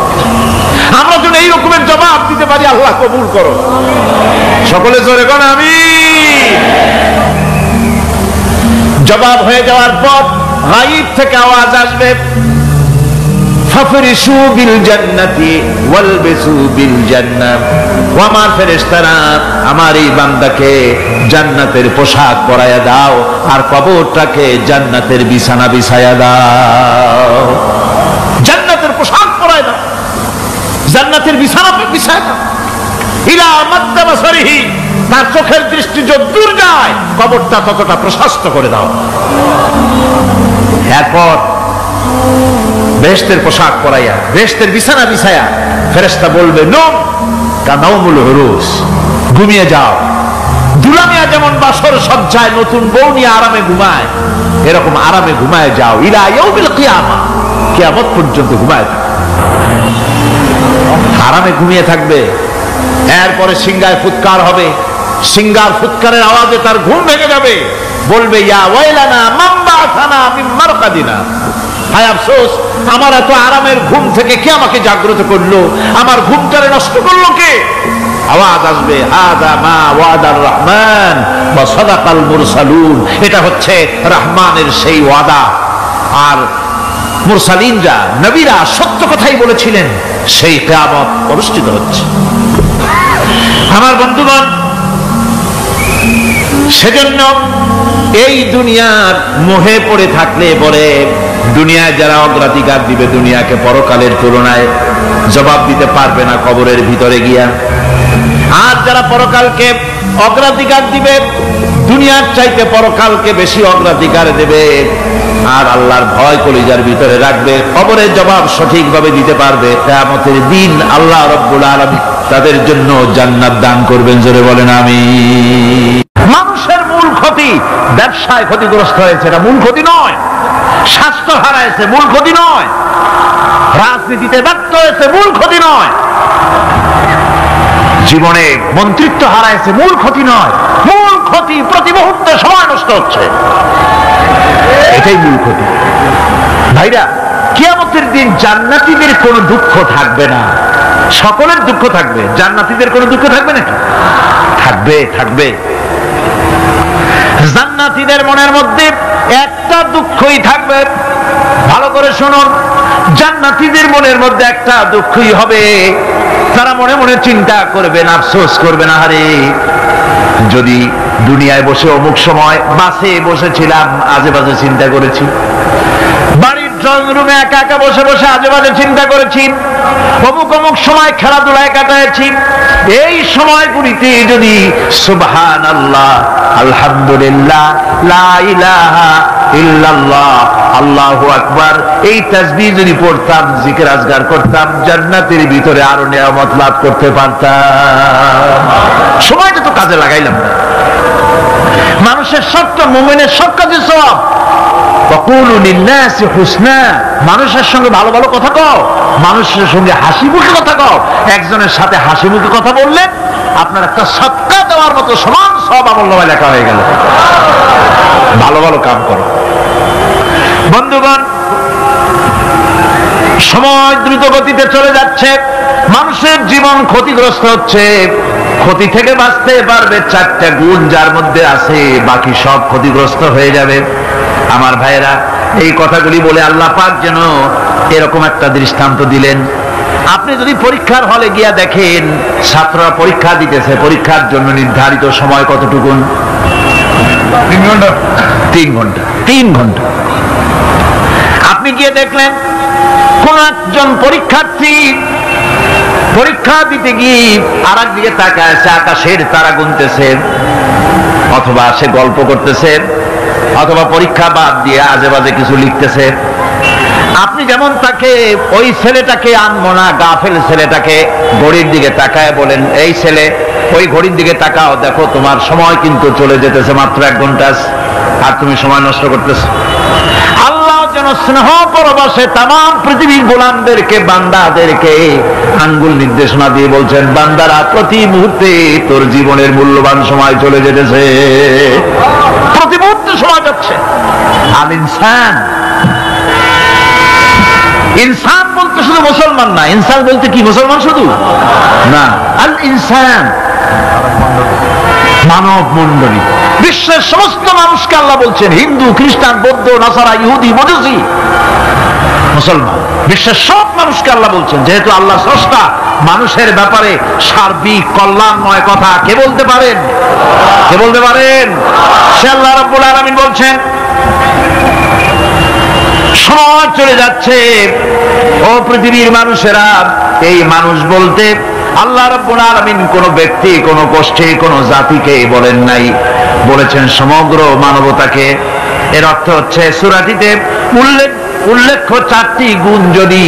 আমরা যদি এই রকমের জবাব দিতে পারি, আল্লাহ কবুল করো। সকলে জোরে কোন আমিন। জবাব হয়ে যাওয়ার পর গায়ব থেকে আওয়াজ আসবে ফাফরিশু বিল জান্নাতি ওয়ালবিসু বিল জান্নাহ, ও আমার ফেরেশতারা আমার এই বান্দাকে জান্নাতের পোশাক পরায়া দাও আর কবরটাকে জান্নাতের বিছানা বিছায়া দাও। জান্নাতের পোশাক পরায়া দাও, জান্নাতের বিছানা বিছায়া দাও। ইলা মাদ্দা বাসারিহি, তার চোখের দৃষ্টি যতদূর যায় কবরটা ততটা প্রশস্ত করে দাও। এরপর বেহেশতের পোশাক পরাইয়া বেহেশতের বিছানা বিছায়া ফেরেশতা বলবে নম কানাউমুল হুরুস, ঘুমিয়ে যাও। দুলামিয়া যেমন বাসর সজ্জায় নতুন বউ নিয়ে আরামে ঘুমায়, এরকম আরামে ঘুমায় যাও। ইলা ইয়াউমিল কিয়ামা, কিয়ামত পর্যন্ত ঘুমায় আরামে ঘুমিয়ে থাকবে। এরপরে সিংহায় ফুৎকার হবে, সিংহার ফুৎকারের আওয়াজে তার ঘুম ভেঙে যাবে। বলবে ইয়া ওয়াইলানা মান বাআসানা মিন মারকাদিনা, হায় আফসোস, আমার এত আরামের ঘুম থেকে কে আমাকে জাগ্রত করলো, আমার ঘুমটারে নষ্ট করলো কে? আওয়াজ আসবে হাদা মা ওয়াদার রহমান ওয়া সাদাকাল মুরসালুন, এটা হচ্ছে রহমানের সেই ওয়াদা আর মুরসালিনরা নবীরা সত্য কথাই বলেছিলেন, সেই কিয়ামত অনুষ্ঠিত হচ্ছে। আমার বন্ধুগণ, সেজন্য এই দুনিয়ার মোহে পড়ে থাকলে পরে দুনিয়ায় যারা অগ্রাধিকার দিবে দুনিয়াকে পরকালের তুলনায়, জবাব দিতে পারবে না কবরের ভিতরে গিয়া। আর যারা পরকালকে অগ্রাধিকার দিবে, দুনিয়ার চাইতে পরকালকে বেশি অগ্রাধিকার দেবে আর আল্লাহর ভয় কলিজার ভিতরে রাখবে, কবরের জবাব সঠিকভাবে দিতে পারবে, কিয়ামতের দিন আল্লাহ রাব্বুল আলামিন তাদের জন্য জান্নাত দান করবেন। জোরে বলেন আমিন। মানুষের মূল ক্ষতি ব্যবসায় ক্ষতিগ্রস্ত হয়েছে, এটা মূল ক্ষতি নয়। স্বাস্থ্য হারাইছে, মূল ক্ষতি নয়। রাজনীতিতে ব্যর্থ হয়েছে, মূল ক্ষতি নয়। জীবনে মন্ত্রিত্ব হারাইছে, মূল ক্ষতি নয়। মূল ক্ষতি প্রতি মুহূর্তে সময় নষ্ট হচ্ছে, এটাই মূল ক্ষতি। ভাইরা, কিয়ামতের দিন জান্নাতীদের কোনো দুঃখ থাকবে না, সকলের দুঃখ থাকবে, জান্নাতীদের কোনো দুঃখ থাকবে না? থাকবে, থাকবে। জান্নাতীদের মনের মধ্যে একটা দুঃখই থাকবে, ভালো করে শুনুন, জান্নাতীদের মনের মধ্যে একটা দুঃখই হবে। তারা মনে মনে চিন্তা করবেন, আফসোস করবেন, আরে যদি দুনিয়ায় বসে অমুক সময় বাসে বসেছিলাম, আজে বাজে চিন্তা করেছি, বাড়ির ড্রয়িং রুমে একা একা বসে বসে আজে বাজে চিন্তা করেছি, অমুক অমুক সময় খেলাধুলায় কাটাইছি, এই সময়গুলিতে যদি সুবহানাল্লাহ, আলহামদুলিল্লাহ, লা ইলাহা ইল্লাল্লাহ, আল্লাহু আকবার, এই তাসবিহ যদি পড়তাম, জিকির আজগার করতাম, জান্নাতের ভিতরে আরো নিয়ামত লাভ করতে পারতাম। সময়টা তো কাজে লাগাইলাম না। মানুষের সত্য, মুমিনের সব কাজে সওয়াব। ওয়াকুলু লিন-নাসি হুসনা, মানুষের সঙ্গে ভালো ভালো কথা কও, মানুষের সঙ্গে হাসি মুখে কথা কও। একজনের সাথে হাসি মুখে কথা বললে আপনার একটা সদকা দেওয়ার মতো সমান সওয়াব আমলনামায় লেখা হয়ে গেল। ভালো ভালো কাম করো। বন্ধুগণ, সময় দ্রুত গতিতে চলে যাচ্ছে, মানুষের জীবন ক্ষতিগ্রস্ত হচ্ছে। ক্ষতি থেকে বাঁচতে পারবে চারটা গুণ যার মধ্যে আছে, বাকি সব ক্ষতিগ্রস্ত হয়ে যাবে। আমার ভাইয়েরা, এই কথাগুলি বলে আল্লাহ পাক যেন এরকম একটা দৃষ্টান্ত দিলেন। আপনি যদি পরীক্ষার হলে গিয়া দেখেন ছাত্ররা পরীক্ষা দিতেছে, পরীক্ষার জন্য নির্ধারিত সময় কতটুকুন? 3 ঘন্টা। 3 ঘন্টা, 3 ঘন্টা। আপনি গিয়ে দেখলেন কোন একজন পরীক্ষার্থী পরীক্ষা দিতে গিয়ে আর একদিকে তাকায় আছে, আকাশের তারা গুনতেছে, অথবা সে গল্প করতেছে, অথবা পরীক্ষা বাদ দিয়ে আজে বাজে কিছু লিখতেছে। আপনি যেমন তাকে, ওই ছেলেটাকে আনবো না, গাফেল ছেলেটাকে ঘড়ির দিকে তাকায় বলেন, এই ছেলে ওই ঘড়ির দিকে তাকাও, দেখো তোমার সময় কিন্তু চলে যেতেছে, মাত্র 1 ঘন্টা আর তুমি সময় নষ্ট করতেছো। আল্লাহ যেন স্নেহ পরবশে তামাম পৃথিবীর গোলামদেরকে, বান্দাদেরকে আঙ্গুল নির্দেশনা দিয়ে বলছেন, বান্দারা প্রতি মুহূর্তে তোর জীবনের মূল্যবান সময় চলে যেতেছে, প্রতি মুহূর্তে সময় যাচ্ছে। আল ইনসান, ইনসান বলতে শুধু মুসলমান না, ইনসান বলতে কি মুসলমান শুধু না, আল ইনসান মানব মণ্ডলী, বিশ্বের সমস্ত মানুষকে আল্লাহ বলছেন, হিন্দু, খ্রিস্টান, বৌদ্ধ, নাসারা, ইহুদি, মজুসি, মুসলমান, বিশ্বের সব মানুষকে আল্লাহ বলছেন। যেহেতু আল্লাহ স্রষ্টা, মানুষের ব্যাপারে সার্বিক কল্যাণময় কথা কে বলতে পারেন? কে বলতে পারেন? সে আল্লাহ রাব্বুল আলামিন বলছেন, সময় চলে যাচ্ছে ও পৃথিবীর মানুষেরা। এই মানুষ বলতে আল্লাহ রাব্বুল আলামিন কোন ব্যক্তি, কোন গোষ্ঠী, কোন জাতিকে বলেন নাই, বলেছেন সমগ্র মানবতাকে। এর অর্থ হচ্ছে সূরাটিতে উল্লেখ্য 4টি গুণ যদি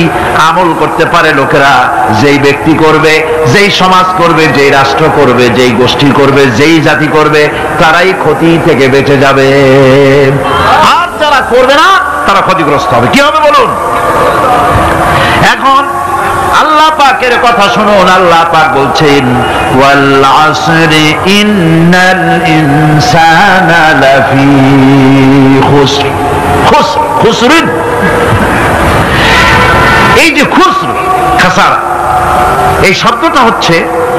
আমল করতে পারে লোকেরা, যেই ব্যক্তি করবে, যেই সমাজ করবে, যেই রাষ্ট্র করবে, যেই গোষ্ঠী করবে, যেই জাতি করবে, তারাই ক্ষতি থেকে বেঁচে যাবে। আর যারা করবে না তারা ক্ষতিগ্রস্ত হবে। কি হবে বলুন? এখন আল্লাহ পাকের কথা শুনুন। আল্লাহ পাক বলছেন, ওয়াল আসরি ইন্নাল ইনসানা লাফি খুসর। খুসরিন, এই যে খুসর, খাসারা, এই শব্দটা হচ্ছে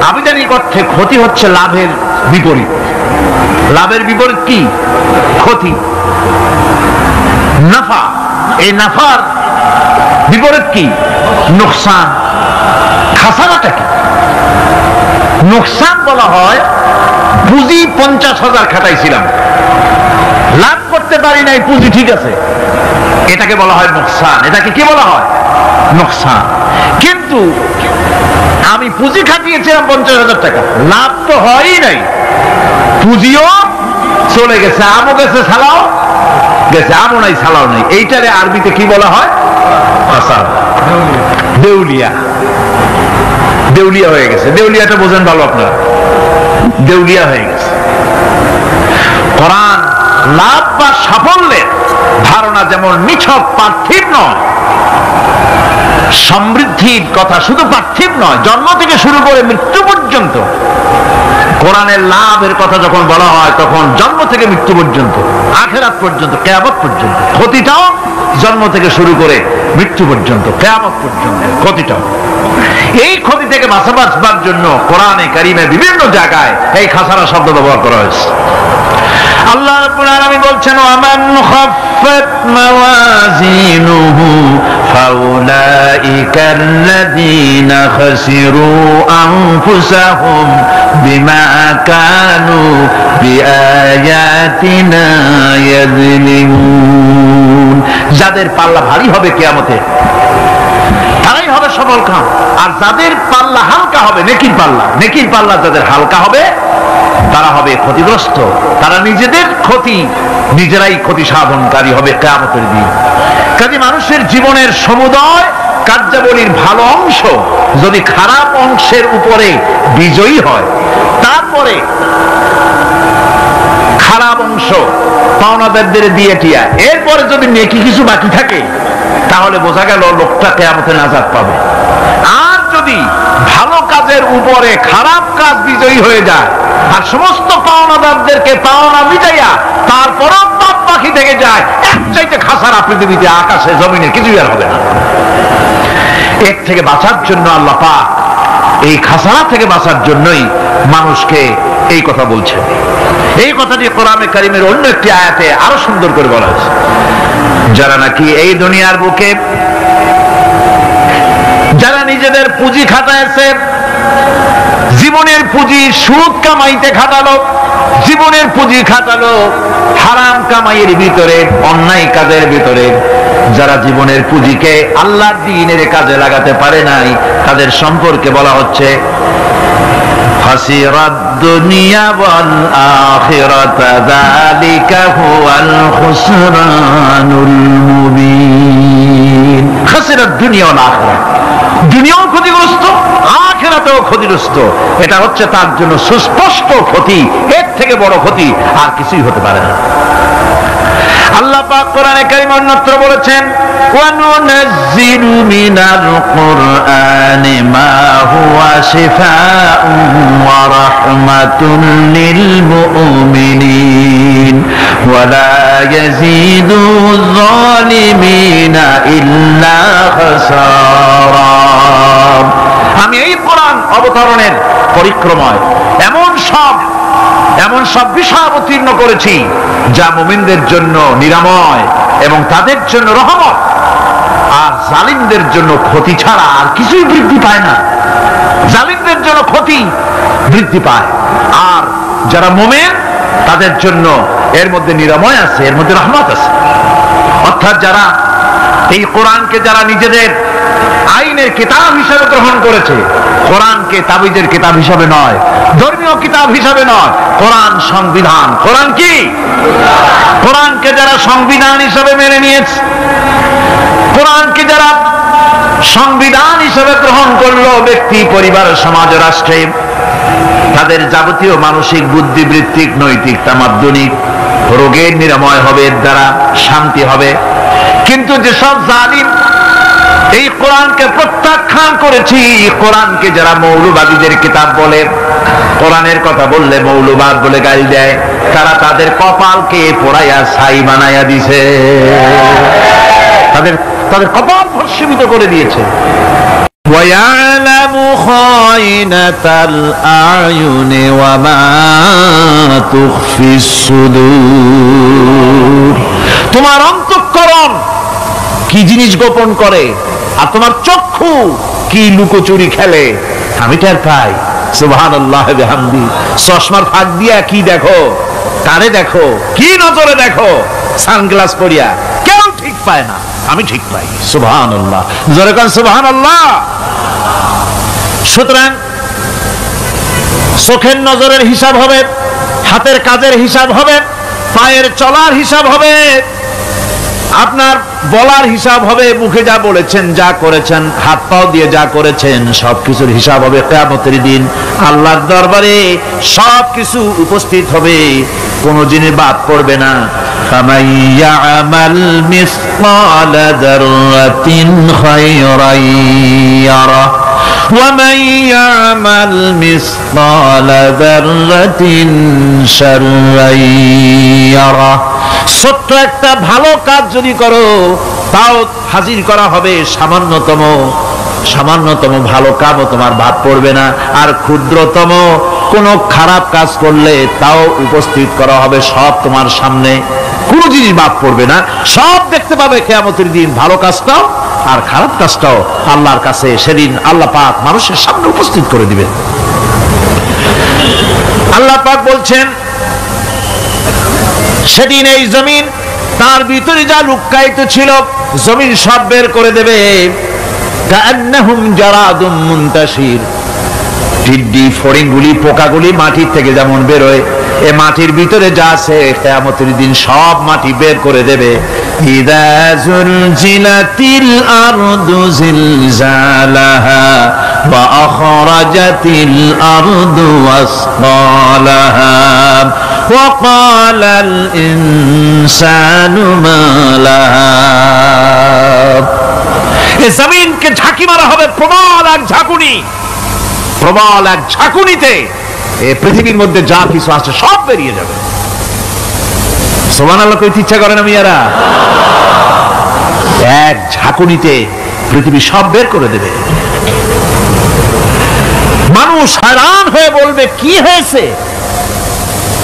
আবিধানিক অর্থে ক্ষতি হচ্ছে লাভের বিপরীত। লাভের বিপরীত কি? ক্ষতি। নাফা, এই নাফার বিপরীত কি? নোকসান। খাসারাটা কি? নোকসান বলা হয় পুঁজি 50,000 খাটাইছিলাম, লাভ করতে পারি নাই, পুঁজি ঠিক আছে, এটাকে বলা হয় নোকসান। এটাকে কি বলা হয়? নোকসান। কিন্তু আমি পুঁজি খাটিয়েছিলাম 50,000 টাকা, লাভ তো হয়ই নাই, পুঁজিও চলে গেছে, আমও গেছে, সালাও গেছে, আমও নাই, সালাও নাই। এইটারে আরবিতে কি বলা হয়? খাসারা, দেউলিয়া। দেউলিয়া হয়ে গেছে। দেউলিয়াটা বোঝেন ভালো আপনারা, দেউলিয়া হয়ে গেছে। কোরআন লাভ বা সাফল্যের ধারণা যেমন নিছক পার্থিব নয়, সমৃদ্ধির কথা শুধু পার্থিব নয়, জন্ম থেকে শুরু করে মৃত্যু পর্যন্ত। কোরআনের লাভের কথা যখন বলা হয় তখন জন্ম থেকে মৃত্যু পর্যন্ত, আখিরাত পর্যন্ত, কিয়ামত পর্যন্ত। ক্ষতিটাও জন্ম থেকে শুরু করে মৃত্যু পর্যন্ত, কিয়ামত পর্যন্ত ক্ষতিটাও। এই ক্ষতি থেকে বাঁচাবার জন্য কোরআনে কারিমে বিভিন্ন জায়গায় এই খাসারা শব্দ ব্যবহার করা হয়েছে। আল্লাহ রাব্বুল আলামিন বলছেন, ওয়ামান খাফফাত মাওয়াজিনুহু ফাউলাইকাল্লাযীনা খাসিরু আনফুসাহুম বিমা কানু বিআয়াতিনা ইয়াযলিমুন। যাদের পাল্লা ভারী হবে কিয়ামতে তারাই হবে সফলকাম, আর যাদের পাল্লা হালকা হবে, নেকির পাল্লা যাদের হালকা হবে তারা হবে ক্ষতিগ্রস্ত। তারা নিজেদের ক্ষতি নিজেরাই ক্ষতি সাধনকারী হবে কিয়ামতের দিন। কাজে মানুষের জীবনের সমুদয় কার্যাবলীর ভালো অংশ যদি খারাপ অংশের উপরে বিজয়ী হয়, তারপরে খারাপ অংশ পাওনাদারদের দিয়ে টিয়া, এরপরে যদি নেকি কিছু বাকি থাকে, তাহলে বোঝা গেল লোকটা কিয়ামতে নাজাত পাবে। আর যদি ভালো কাজের উপরে খারাপ কাজ বিজয়ী হয়ে যায় আর সমস্ত পাওনাদারদেরকে পাওনা মিটাইয়া তারপরও পাপ বাকি থেকে যায়, এক চাইতে খাসারা পৃথিবীতে, আকাশে, জমিনে কিছুই আর হবে না। এর থেকে বাঁচার জন্য আল্লাহ পাক, এই খাসারা থেকে বাঁচার জন্যই মানুষকে এই কথা বলছেন। এই কথাটি কোরআনে কারিমের অন্য একটি আয়াতে আরো সুন্দর করে বলা হয়েছে, যারা নাকি এই দুনিয়ার বুকে যারা নিজেদের পুঁজি খাটাইছে, জীবনের পুঁজি সুদ কামাইতে খাটালো, জীবনের পুঁজি খাটালো হারাম কামাইয়ের ভিতরে, অন্যায় কাজের ভিতরে, যারা জীবনের পুঁজিকে আল্লাহর দ্বীনের কাজে লাগাতে পারে নাই, তাদের সম্পর্কে বলা হচ্ছে খাসিরাদ দুনিয়া ওয়াল আখিরাতা যালিকা হুয়াল খুসরানুল মুবিন। খাসিরাদ দুনিয়া ওয়াল আখিরাত, দুনিয়াও ক্ষতিগ্রস্ত, আখিরাতেও ক্ষতিগ্রস্ত। এটা হচ্ছে তার জন্য সুস্পষ্ট ক্ষতি, এর থেকে বড় ক্ষতি আর কিছুই হতে পারে না। আল্লাহ পাক কোরআনে কারীম অন্যত্র বলেছেন, ওয়া নুনাজ্জিলু মিনাল কুরআনি মা হুয়া শিফাউন ওয়া রাহমাতুন লিল মুমিনিন ওয়া লা ইয়াজিদু যালিমিনা ইল্লা খাসারা। আমি এই কোরআন অবতরণের পরিক্রমায় এমন সব বিষয় অবতীর্ণ করেছি যা মুমিনদের জন্য নিরাময় এবং তাদের জন্য রহমত, আর জালিমদের জন্য ক্ষতি ছাড়া আর কিছুই বৃদ্ধি পায় না। জালিমদের জন্য ক্ষতি বৃদ্ধি পায়, আর যারা মুমিন তাদের জন্য এর মধ্যে নিরাময় আছে, এর মধ্যে রহমত আছে। অর্থাৎ যারা এই কোরআনকে যারা নিজেদের আইনের কিতাব হিসাবে গ্রহণ করেছে, কোরআনকে তাবিজের কিতাব হিসাবে নয়, ধর্মীয় কিতাব হিসাবে নয়, কোরআন সংবিধান। কোরআন কি? কোরআনকে যারা সংবিধান হিসাবে মেনে নিয়েছে, কোরআনকে যারা সংবিধান হিসাবে গ্রহণ করলো ব্যক্তি, পরিবার, সমাজ, রাষ্ট্রে, তাদের যাবতীয় মানসিক, বুদ্ধিবৃত্তিক, নৈতিক, তামাদ্দুনিক রোগের নিরাময় হবে, এর দ্বারা শান্তি হবে। কিন্তু যেসব জালিম এই কোরআনকে প্রত্যাখ্যান করেছি, কোরআনকে যারা মৌলবাদীদের কিতাব বলে, কোরআনের কথা বললে মৌলবাদ বলে গালি দেয়, তারা তাদের কপালকে পোড়াইয়া ছাই বানাইয়া দিছে, তাদের কপাল ভস্মীভূত করে দিয়েছে। وَيَعْلَمُ خَائِنَةَ الْأَعْيُنِ وَمَا تُخْفِي الصُّدُورُ। তোমার অন্তঃকরণ কি জিনিস গোপন করে, আর তোমার চক্ষু কি লুকোচুরি খেলে, আমি টের পাই। সুবহানাল্লাহ বিহামদি। চশমার ফাঁক দিয়া কি দেখো, কারে দেখো, কি নজরে দেখো, সানগ্লাস পরিয়া, কেউ ঠিক পায় না, আমি ঠিক পাই। সুবহানাল্লাহ, জোরে কোন সুবহানাল্লাহ। সুতরাং চোখের নজরের হিসাব হবে, হাতের কাজের হিসাব হবে, পায়ের চলার হিসাব হবে, আপনার বলার হিসাব হবে, মুখে যা বলেছেন, যা করেছেন, হাত পাও দিয়ে যা করেছেন, সবকিছুর হিসাব হবে কিয়ামতের দিন। আল্লাহর দরবারে সবকিছু উপস্থিত হবে, কোনো জিনিস বাদ পড়বে না। ফামান ইয়ামাল মিসকালা যাররাতিন খায়রান ইয়ারা ওয়া মান ইয়ামাল মিসকালা যাররাতিন শাররান ইয়ারা। ছোট্ট একটা ভালো কাজ যদি করো, তাও হাজির করা হবে সামান্যতম ভালো কাজও তোমার বাদ পড়বে না, আর ক্ষুদ্রতম কোনো খারাপ কাজ করলে তাও উপস্থিত করা হবে, সব তোমার সামনে, কোনো জিনিস বাদ পড়বে না, সব দেখতে পাবে কিয়ামতের দিন। ভালো কাজটাও আর খারাপ কাজটাও আল্লাহর কাছে সেদিন আল্লাহ পাক মানুষের সামনে উপস্থিত করে দিবেন। আল্লাহ পাক বলছেন, সেদিন এই জমিন, তার ভিতরে যা লুক্কায়িত ছিল, জমিন সব বের করে দেবে। কান্নাহুম জারাদুম মুনতাশির। টিড্ডি, ফড়িংগুলি, পোকাগুলি মাটির থেকে যেমন বেরোয়, এ মাটির ভিতরে যা আছে কিয়ামতের দিন সব মাটি বের করে দেবে। ইযা যুলজিলাতিল আরদু জিলজালাহা ওয়া আখরাজাতিল আরদু আসকালাহা ওয়া ক্বালাল ইনসানু মা লাহা। এই জমিনকে ঝাঁকি মারা হবে প্রবল এক ঝাঁকুনি, প্রবল এক ঝাঁকুনিতে এই পৃথিবীর মধ্যে যা কিছু আছে সব বেরিয়ে যাবে। সুবহানাল্লাহ কইতে ইচ্ছা করে না মিয়ারা? এক ঝাঁকুনিতে পৃথিবী সব বের করে দেবে। মানুষ হয়রান হয়ে বলবে, কি হয়েছে,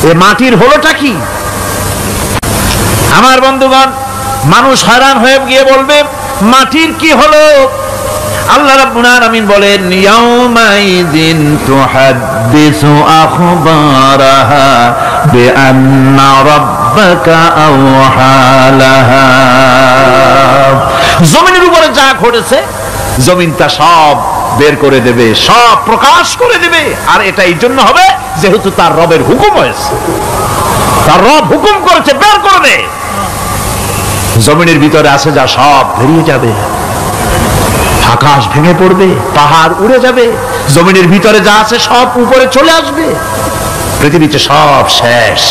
এ মাটির হলোটা কি? আমার বন্ধুগণ, মানুষ হয়রান হয়ে গিয়ে বলবে, মাটির কি হলো? আল্লাহ রাব্বুল আলামিন বলেন, ইয়াউমাইযিন তুহাদ্দিসু আখবারাহা বিআন্না রাব্বাকা আওহা লাহা। জমিনের উপরে যা ঘটেছে জমিন তা সব বের করে দেবে, সব প্রকাশ করে দেবে। আর এটা এই জন্য হবে যেহেতু তার রবের হুকুম হয়েছে, তার রব হুকুম করেছে, বের করবে। জমিনের ভিতরে আছে যা সব বেরিয়ে যাবে, আকাশ ভেঙে পড়বে, পাহাড় উড়ে যাবে, জমিনের ভিতরে যা আছে সব উপরে চলে আসবে। পৃথিবীতে সব শেষ,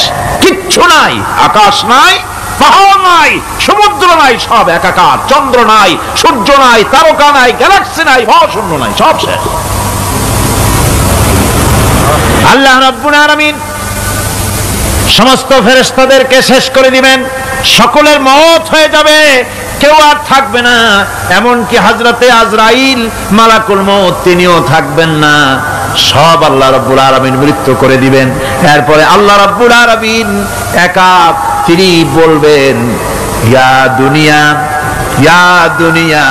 কিচ্ছু নাই, আকাশ নাই, পাহাড় নাই, সমুদ্র নাই, সব একাকার। চন্দ্র নাই, সূর্য নাই, তারকা নাই, গ্যালাক্সি নাই, মহাশূন্য নাই, সব শেষ। আল্লাহ রাব্বুল আলামিন সমস্ত ফেরেশতাদেরকে শেষ করে দিবেন, সকলের মওত হয়ে যাবে, কেউ আর থাকবে না। এমনকি হযরতে আজরাইল মালাকুল মউত তিনিও থাকবেন না। সব আল্লাহ রাব্বুল আলামিন মৃত্যু করে দিবেন। এরপরে আল্লাহ রাব্বুল আলামিন একা তিনি বলবেন, ইয়া দুনিয়া, ইয়া দুনিয়া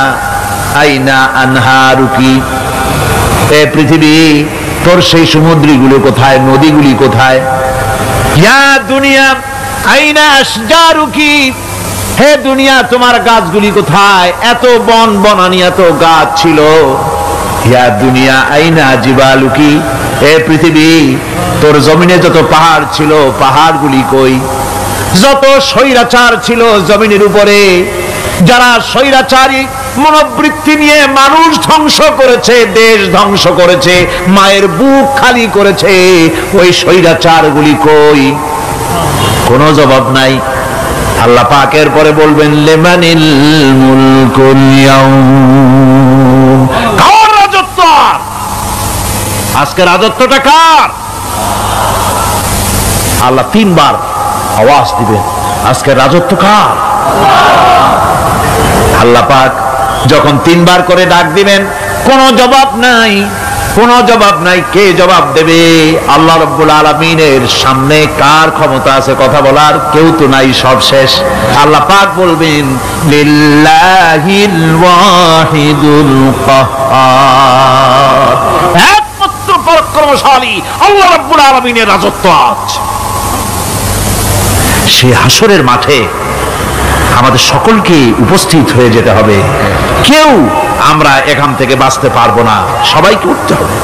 আইনা আনহারুকি, এ পৃথিবী তোর সেই সমুদ্রগুলো কোথায়, নদীগুলি কোথায়? ইয়া দুনিয়া আইনা আশজারুকি, হে দুনিয়া তোমার গাছগুলি কোথায়? এত বন বনানি, এত গাছ ছিল। ইয়া দুনিয়া আইনা জিবালুকি, হে পৃথিবী তোর জমিনে যত পাহাড় ছিল, পাহাড়গুলি কই? যত স্বৈরাচার ছিল জমিনের উপরে, যারা স্বৈরাচারী মনোবৃত্তি নিয়ে মানুষ ধ্বংস করেছে, দেশ ধ্বংস করেছে, মায়ের বুক খালি করেছে, ওই স্বৈরাচারগুলি কই? কোনো জবাব নাই। আল্লাহ পাক এর পরে বলবেন, লিমানিল মুলকুল ইয়াউম, কার রাজত্ব? আজকে রাজত্বটা কার? আল্লাহ তিনবার আওয়াজ দিবেন, আজকে রাজত্ব কার? আল্লাহ পাক যখন তিনবার করে ডাক দিবেন, কোনো জবাব নাই, কোনো জবাব নাই। কে জবাব দেবে? আল্লাহ রাব্বুল আলামিনের সামনে কার ক্ষমতা আছে কথা বলার? কেউ তো নাই, সব শেষ। আল্লাহ পাক বলবেন, লিল্লাহিল ওয়াহিদুল কাহ্হার, একমাত্র পরাক্রমশালী আল্লাহ রাব্বুল আলামিনের রাজত্ব আছে। সেই হাসরের মাঠে আমাদের সকলকে উপস্থিত হয়ে যেতে হবে। কেউ আমরা এখান থেকে বাঁচতে পারবো না, সবাইকে উঠতে হবে।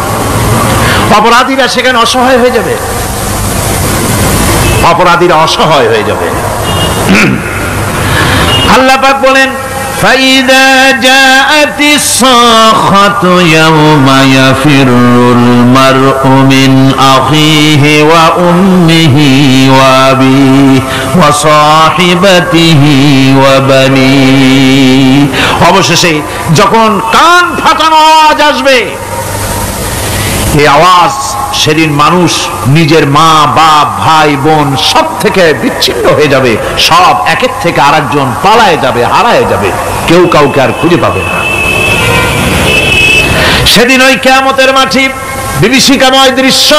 অপরাধীরা সেখানে অসহায় হয়ে যাবে, অপরাধীরা অসহায় হয়ে যাবে। আল্লাহ পাক বলেন, فَإِذَا جَاءَتِ الصَّاخَّةُ يَوْمَ يَفِرُّ الْمَرْءُ مِنْ أَخِيهِ وَأُمِّهِ وَأَبِيهِ وَصَاحِبَتِهِ وَبَنِيهِ, অবশেষে যখন কান ফাটানো আওয়াজ আসবে, এই আওয়াজ সেদিন মানুষ নিজের মা, বাপ, ভাই, বোন সব থেকে বিচ্ছিন্ন হয়ে যাবে। সব একের থেকে আরেকজন পালায় যাবে, হারায় যাবে, কেউ কাউকে আর খুঁজে পাবে না। সেদিন ওই কিয়ামতের মাঠে বিভীষিকাময় দৃশ্য,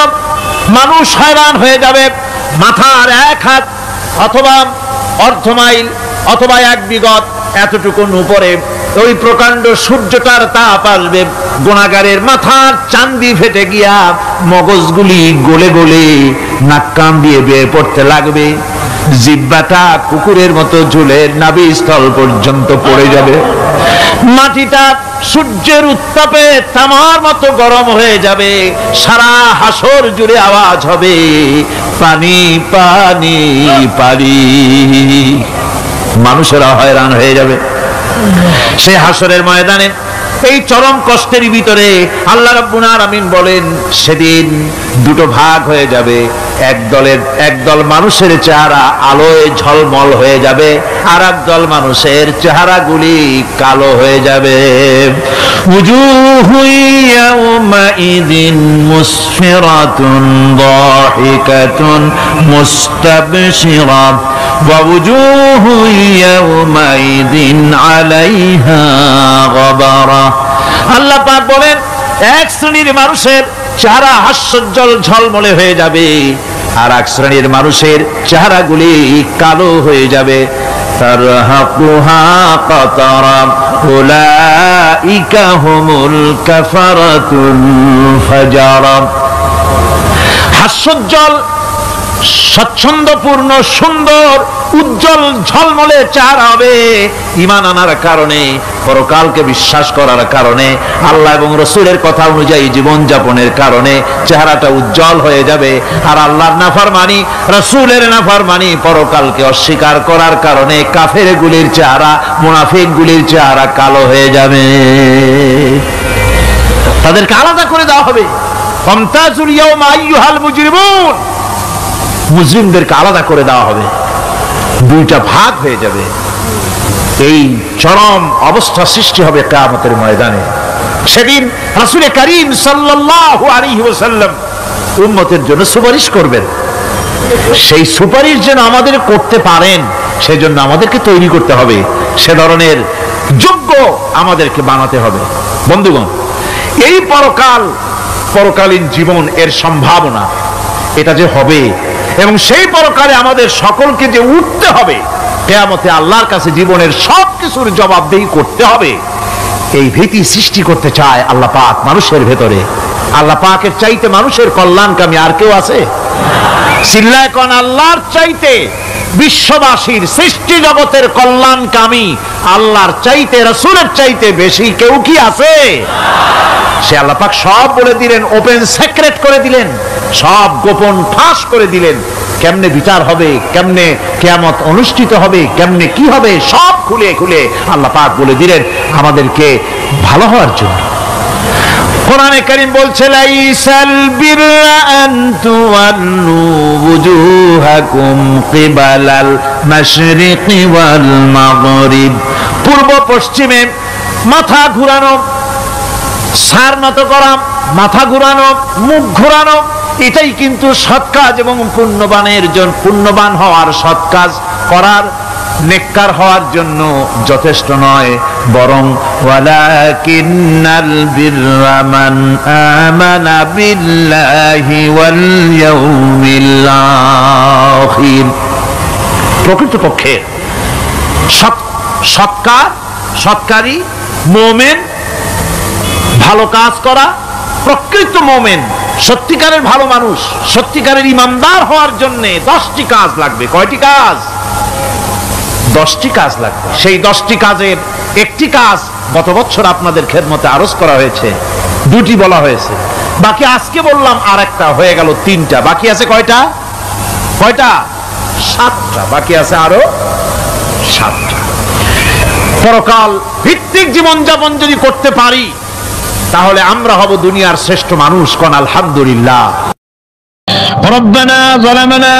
মানুষ হয়রান হয়ে যাবে। মাথার এক হাত অথবা অর্ধ মাইল অথবা এক বিগত এতটুকুন উপরে ওই প্রকাণ্ড সূর্যটার তাপ আসবে, গুনাহগারের মাথার চান্দি ফেটে গিয়া মগজগুলি গলে গলে নাক কান দিয়ে বের পড়তে লাগবে। জিহ্বাটা কুকুরের মতো ঝুলে নাভিস্থল পর্যন্ত পড়ে যাবে। মাটিটা সূর্যের উত্তাপে তামার মতো গরম হয়ে যাবে। সারা হাসর জুড়ে আওয়াজ হবে, পানি পানি পানি। মানুষেরা হয়রান হয়ে যাবে। সেই হাসরের ময়দানে এই চরম কষ্টের ভিতরে আল্লাহ রাব্বুল আলামিন বলেন, সেদিন দুটো ভাগ হয়ে যাবে। একদল মানুষের চেহারা আলোয় ঝলমল হয়ে যাবে, আর একদল মানুষের চেহারাগুলি কালো হয়ে যাবে। উজুহু ইয়াউমাইযিন মুসফিরাতুন দাহিকাতুন মুস্তাবশিরা ওয়া উজুহু ইয়াউমাইযিন আলাইহা গাবারা। আল্লাহ পাক বলেন, এক শ্রেণীর মানুষের চেহারা হাস্যোজ্জ্বল ঝলমলে হয়ে যাবে, আর এক শ্রেণীর মানুষের চেহারাগুলি কালো হয়ে যাবে। তারহাকুহা কাতারা উলাইকা হুমুল কাফারাতুল ফাজারা। হাস্যোজ্জ্বল, স্বচ্ছন্দপূর্ণ, সুন্দর, উজ্জ্বল ঝলমলে চেহারা হবে ঈমান আনার কারণে, পরকালকে বিশ্বাস করার কারণে, আল্লাহ এবং রাসূলের কথা অনুযায়ী জীবন যাপনের কারণে চেহারাটা উজ্জ্বল হয়ে যাবে। আর আল্লাহর নাফরমানি, রাসূলের নাফরমানি, পরকালকে অস্বীকার করার কারণে কাফেরগুলির চেহারা, মুনাফিকগুলির চেহারা কালো হয়ে যাবে। তাদেরকে আলাদা করে দেওয়া হবে। ফামতাজুল ইয়াওমা আইয়ুহাল মুজরিমুন, মুজরিমদেরকে আলাদা করে দেওয়া হবে, দুইটা ভাগ হয়ে যাবে। এই চরম অবস্থা সৃষ্টি হবে কিয়ামতের ময়দানে। সেদিন রাসূল করিম সাল্লাল্লাহু আলাইহি ওয়াসাল্লাম উম্মতের জন্য সুপারিশ করবেন। সেই সুপারিশ যেন আমাদের করতে পারেন, সেজন্য আমাদেরকে তৈরি করতে হবে, সে ধরনের যোগ্য আমাদেরকে বানাতে হবে। বন্ধুগণ, এই পরকালীন জীবন, এর সম্ভাবনা এটা যে হবে এবং সেই পরকালে আমাদের সকলকে যে উঠতে হবে, কিয়ামতে আল্লাহর কাছে জীবনের সবকিছুর জবাবদিহি করতে হবে, এই ভীতি সৃষ্টি করতে চায় আল্লাহ পাক মানুষের ভেতরে। আল্লাহ পাকের চাইতে মানুষের কল্যাণকামী আর কেউ আছে? চিল্লায় কোন আল্লাহর চাইতে, বিশ্ববাসীর সৃষ্টি জগতের কল্যাণকামী আল্লাহর চাইতে, রাসূলের চাইতে বেশি কেউ কি আছে? সে আল্লাহ পাক সব বলে দিলেন, ওপেন সিক্রেট করে দিলেন, সব গোপন ফাঁস করে দিলেন। কেমনে বিচার হবে, কেমনে কিয়ামত অনুষ্ঠিত হবে, কেমনে কি হবে, সব খুলে খুলে আল্লাহ পাক বলে দিলেন আমাদেরকে ভালো হওয়ার জন্য। কোরআনে কারীম বলছে, লাইসাল বিররা আন তুওয়াল্লু ওয়ুজুহাকুম কিবালাল মাশরিকি ওয়াল মাগরিব, পূর্ব পশ্চিমে মাথা ঘুরানো, সার নত করা, মাথা ঘুরানো, মুখ ঘুরানো, এটাই কিন্তু সৎ কাজ এবং পুণ্যবান হওয়ার, সৎ কাজ করার, নেককার হওয়ার জন্য যথেষ্ট নয়, বরং ওয়ালাকিন্নাল বিররা মান আমানা বিল্লাহি ওয়াল ইয়াউমিল আখির, প্রকৃতপক্ষে সৎকারী মুমিন, ভালো কাজ করা, প্রকৃত মুমিন, সত্যিকারের ভালো মানুষ, সত্যিকারের ইমানদার হওয়ার জন্য 10টি কাজ লাগবে। কয়টি কাজ? 10টি কাজ লাগবে। সেই 10টি কাজের একটি কাজ গত বছর আপনাদের খেদমতে আরজ করা হয়েছে, 2টি বলা হয়েছে, বাকি আজকে বললাম আর একটা, হয়ে গেল 3টা। বাকি আছে কয়টা? 7টা বাকি আছে, আরো 7টা। পরকাল ভিত্তিক জীবনযাপন যদি করতে পারি, তাহলে আমরা হব দুনিয়ার শ্রেষ্ঠ মানুষ। কোন আলহামদুলিল্লাহ। রব্বানা যালামনা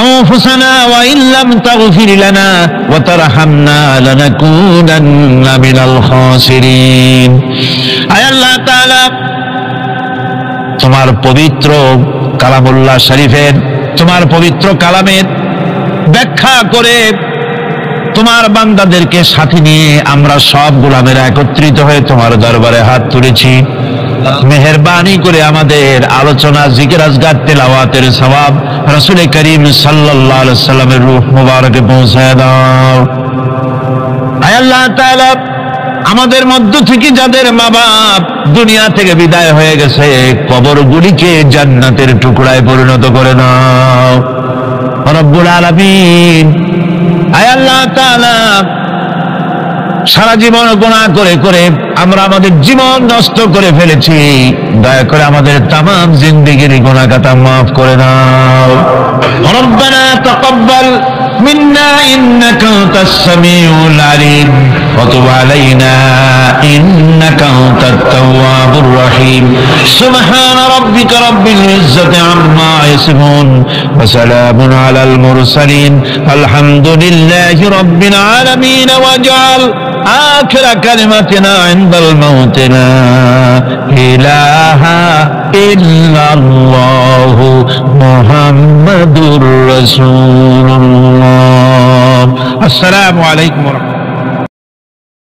আনফুসানা ওয়া ইল্লাম তাগফির লানা ওয়া তারহামনা লানাকুনান্না মিনাল খাসিরিন। আয় আল্লাহ তাআলা, তোমার পবিত্র কালামুল্লাহ শরীফের, তোমার পবিত্র কালামের ব্যাখ্যা করে তোমার বান্দাদেরকে সাথে নিয়ে আমরা সব গোলামেরা একত্রিত হয়ে তোমার দরবারে হাত তুলেছি। মেহেরবানি করে আমাদের আলোচনা, জিকির, আজকার, তেলাওয়াতের সওয়াব রাসূল করিম সাল্লাল্লাহু আলাইহি সাল্লামের রূহ মুবারকে পৌঁছায় দাও। আয় আল্লাহ তাআলা, আমাদের মধ্য থেকে যাদের মা বাপ দুনিয়া থেকে বিদায় হয়ে গেছে, কবরগুলিকে জান্নাতের টুকরায় পরিণত করে দাও রব্বুল আলামিন। আয় আল্লাহ তাআলা, সারা জীবন গুনাহ করে করে আমরা আমাদের জীবন নষ্ট করে ফেলেছি, দয়া করে আমাদের তামাম জিন্দেগির গুনাহ খাতা মাফ করে দাও। রব্বানা তাকাব্বাল মিন্না ইন্নাকা আনতাস সামিউল আলিম ওয়া তুব আলাইনা ইন্নাকা আনতাত তাওয়াবুর রহিম। সুবহানা রাব্বিকা রাব্বিল ইজ্জাতি আম্মা ইয়াসিফুন ওয়া সালামুন আলাল মুরসালিন আলহামদুলিল্লাহি রাব্বিল আলামিন। ওয়াজআল آخر كلمتنا عند الموت لا إله إلا الله محمد رسول الله. السلام عليكم ورحمة الله.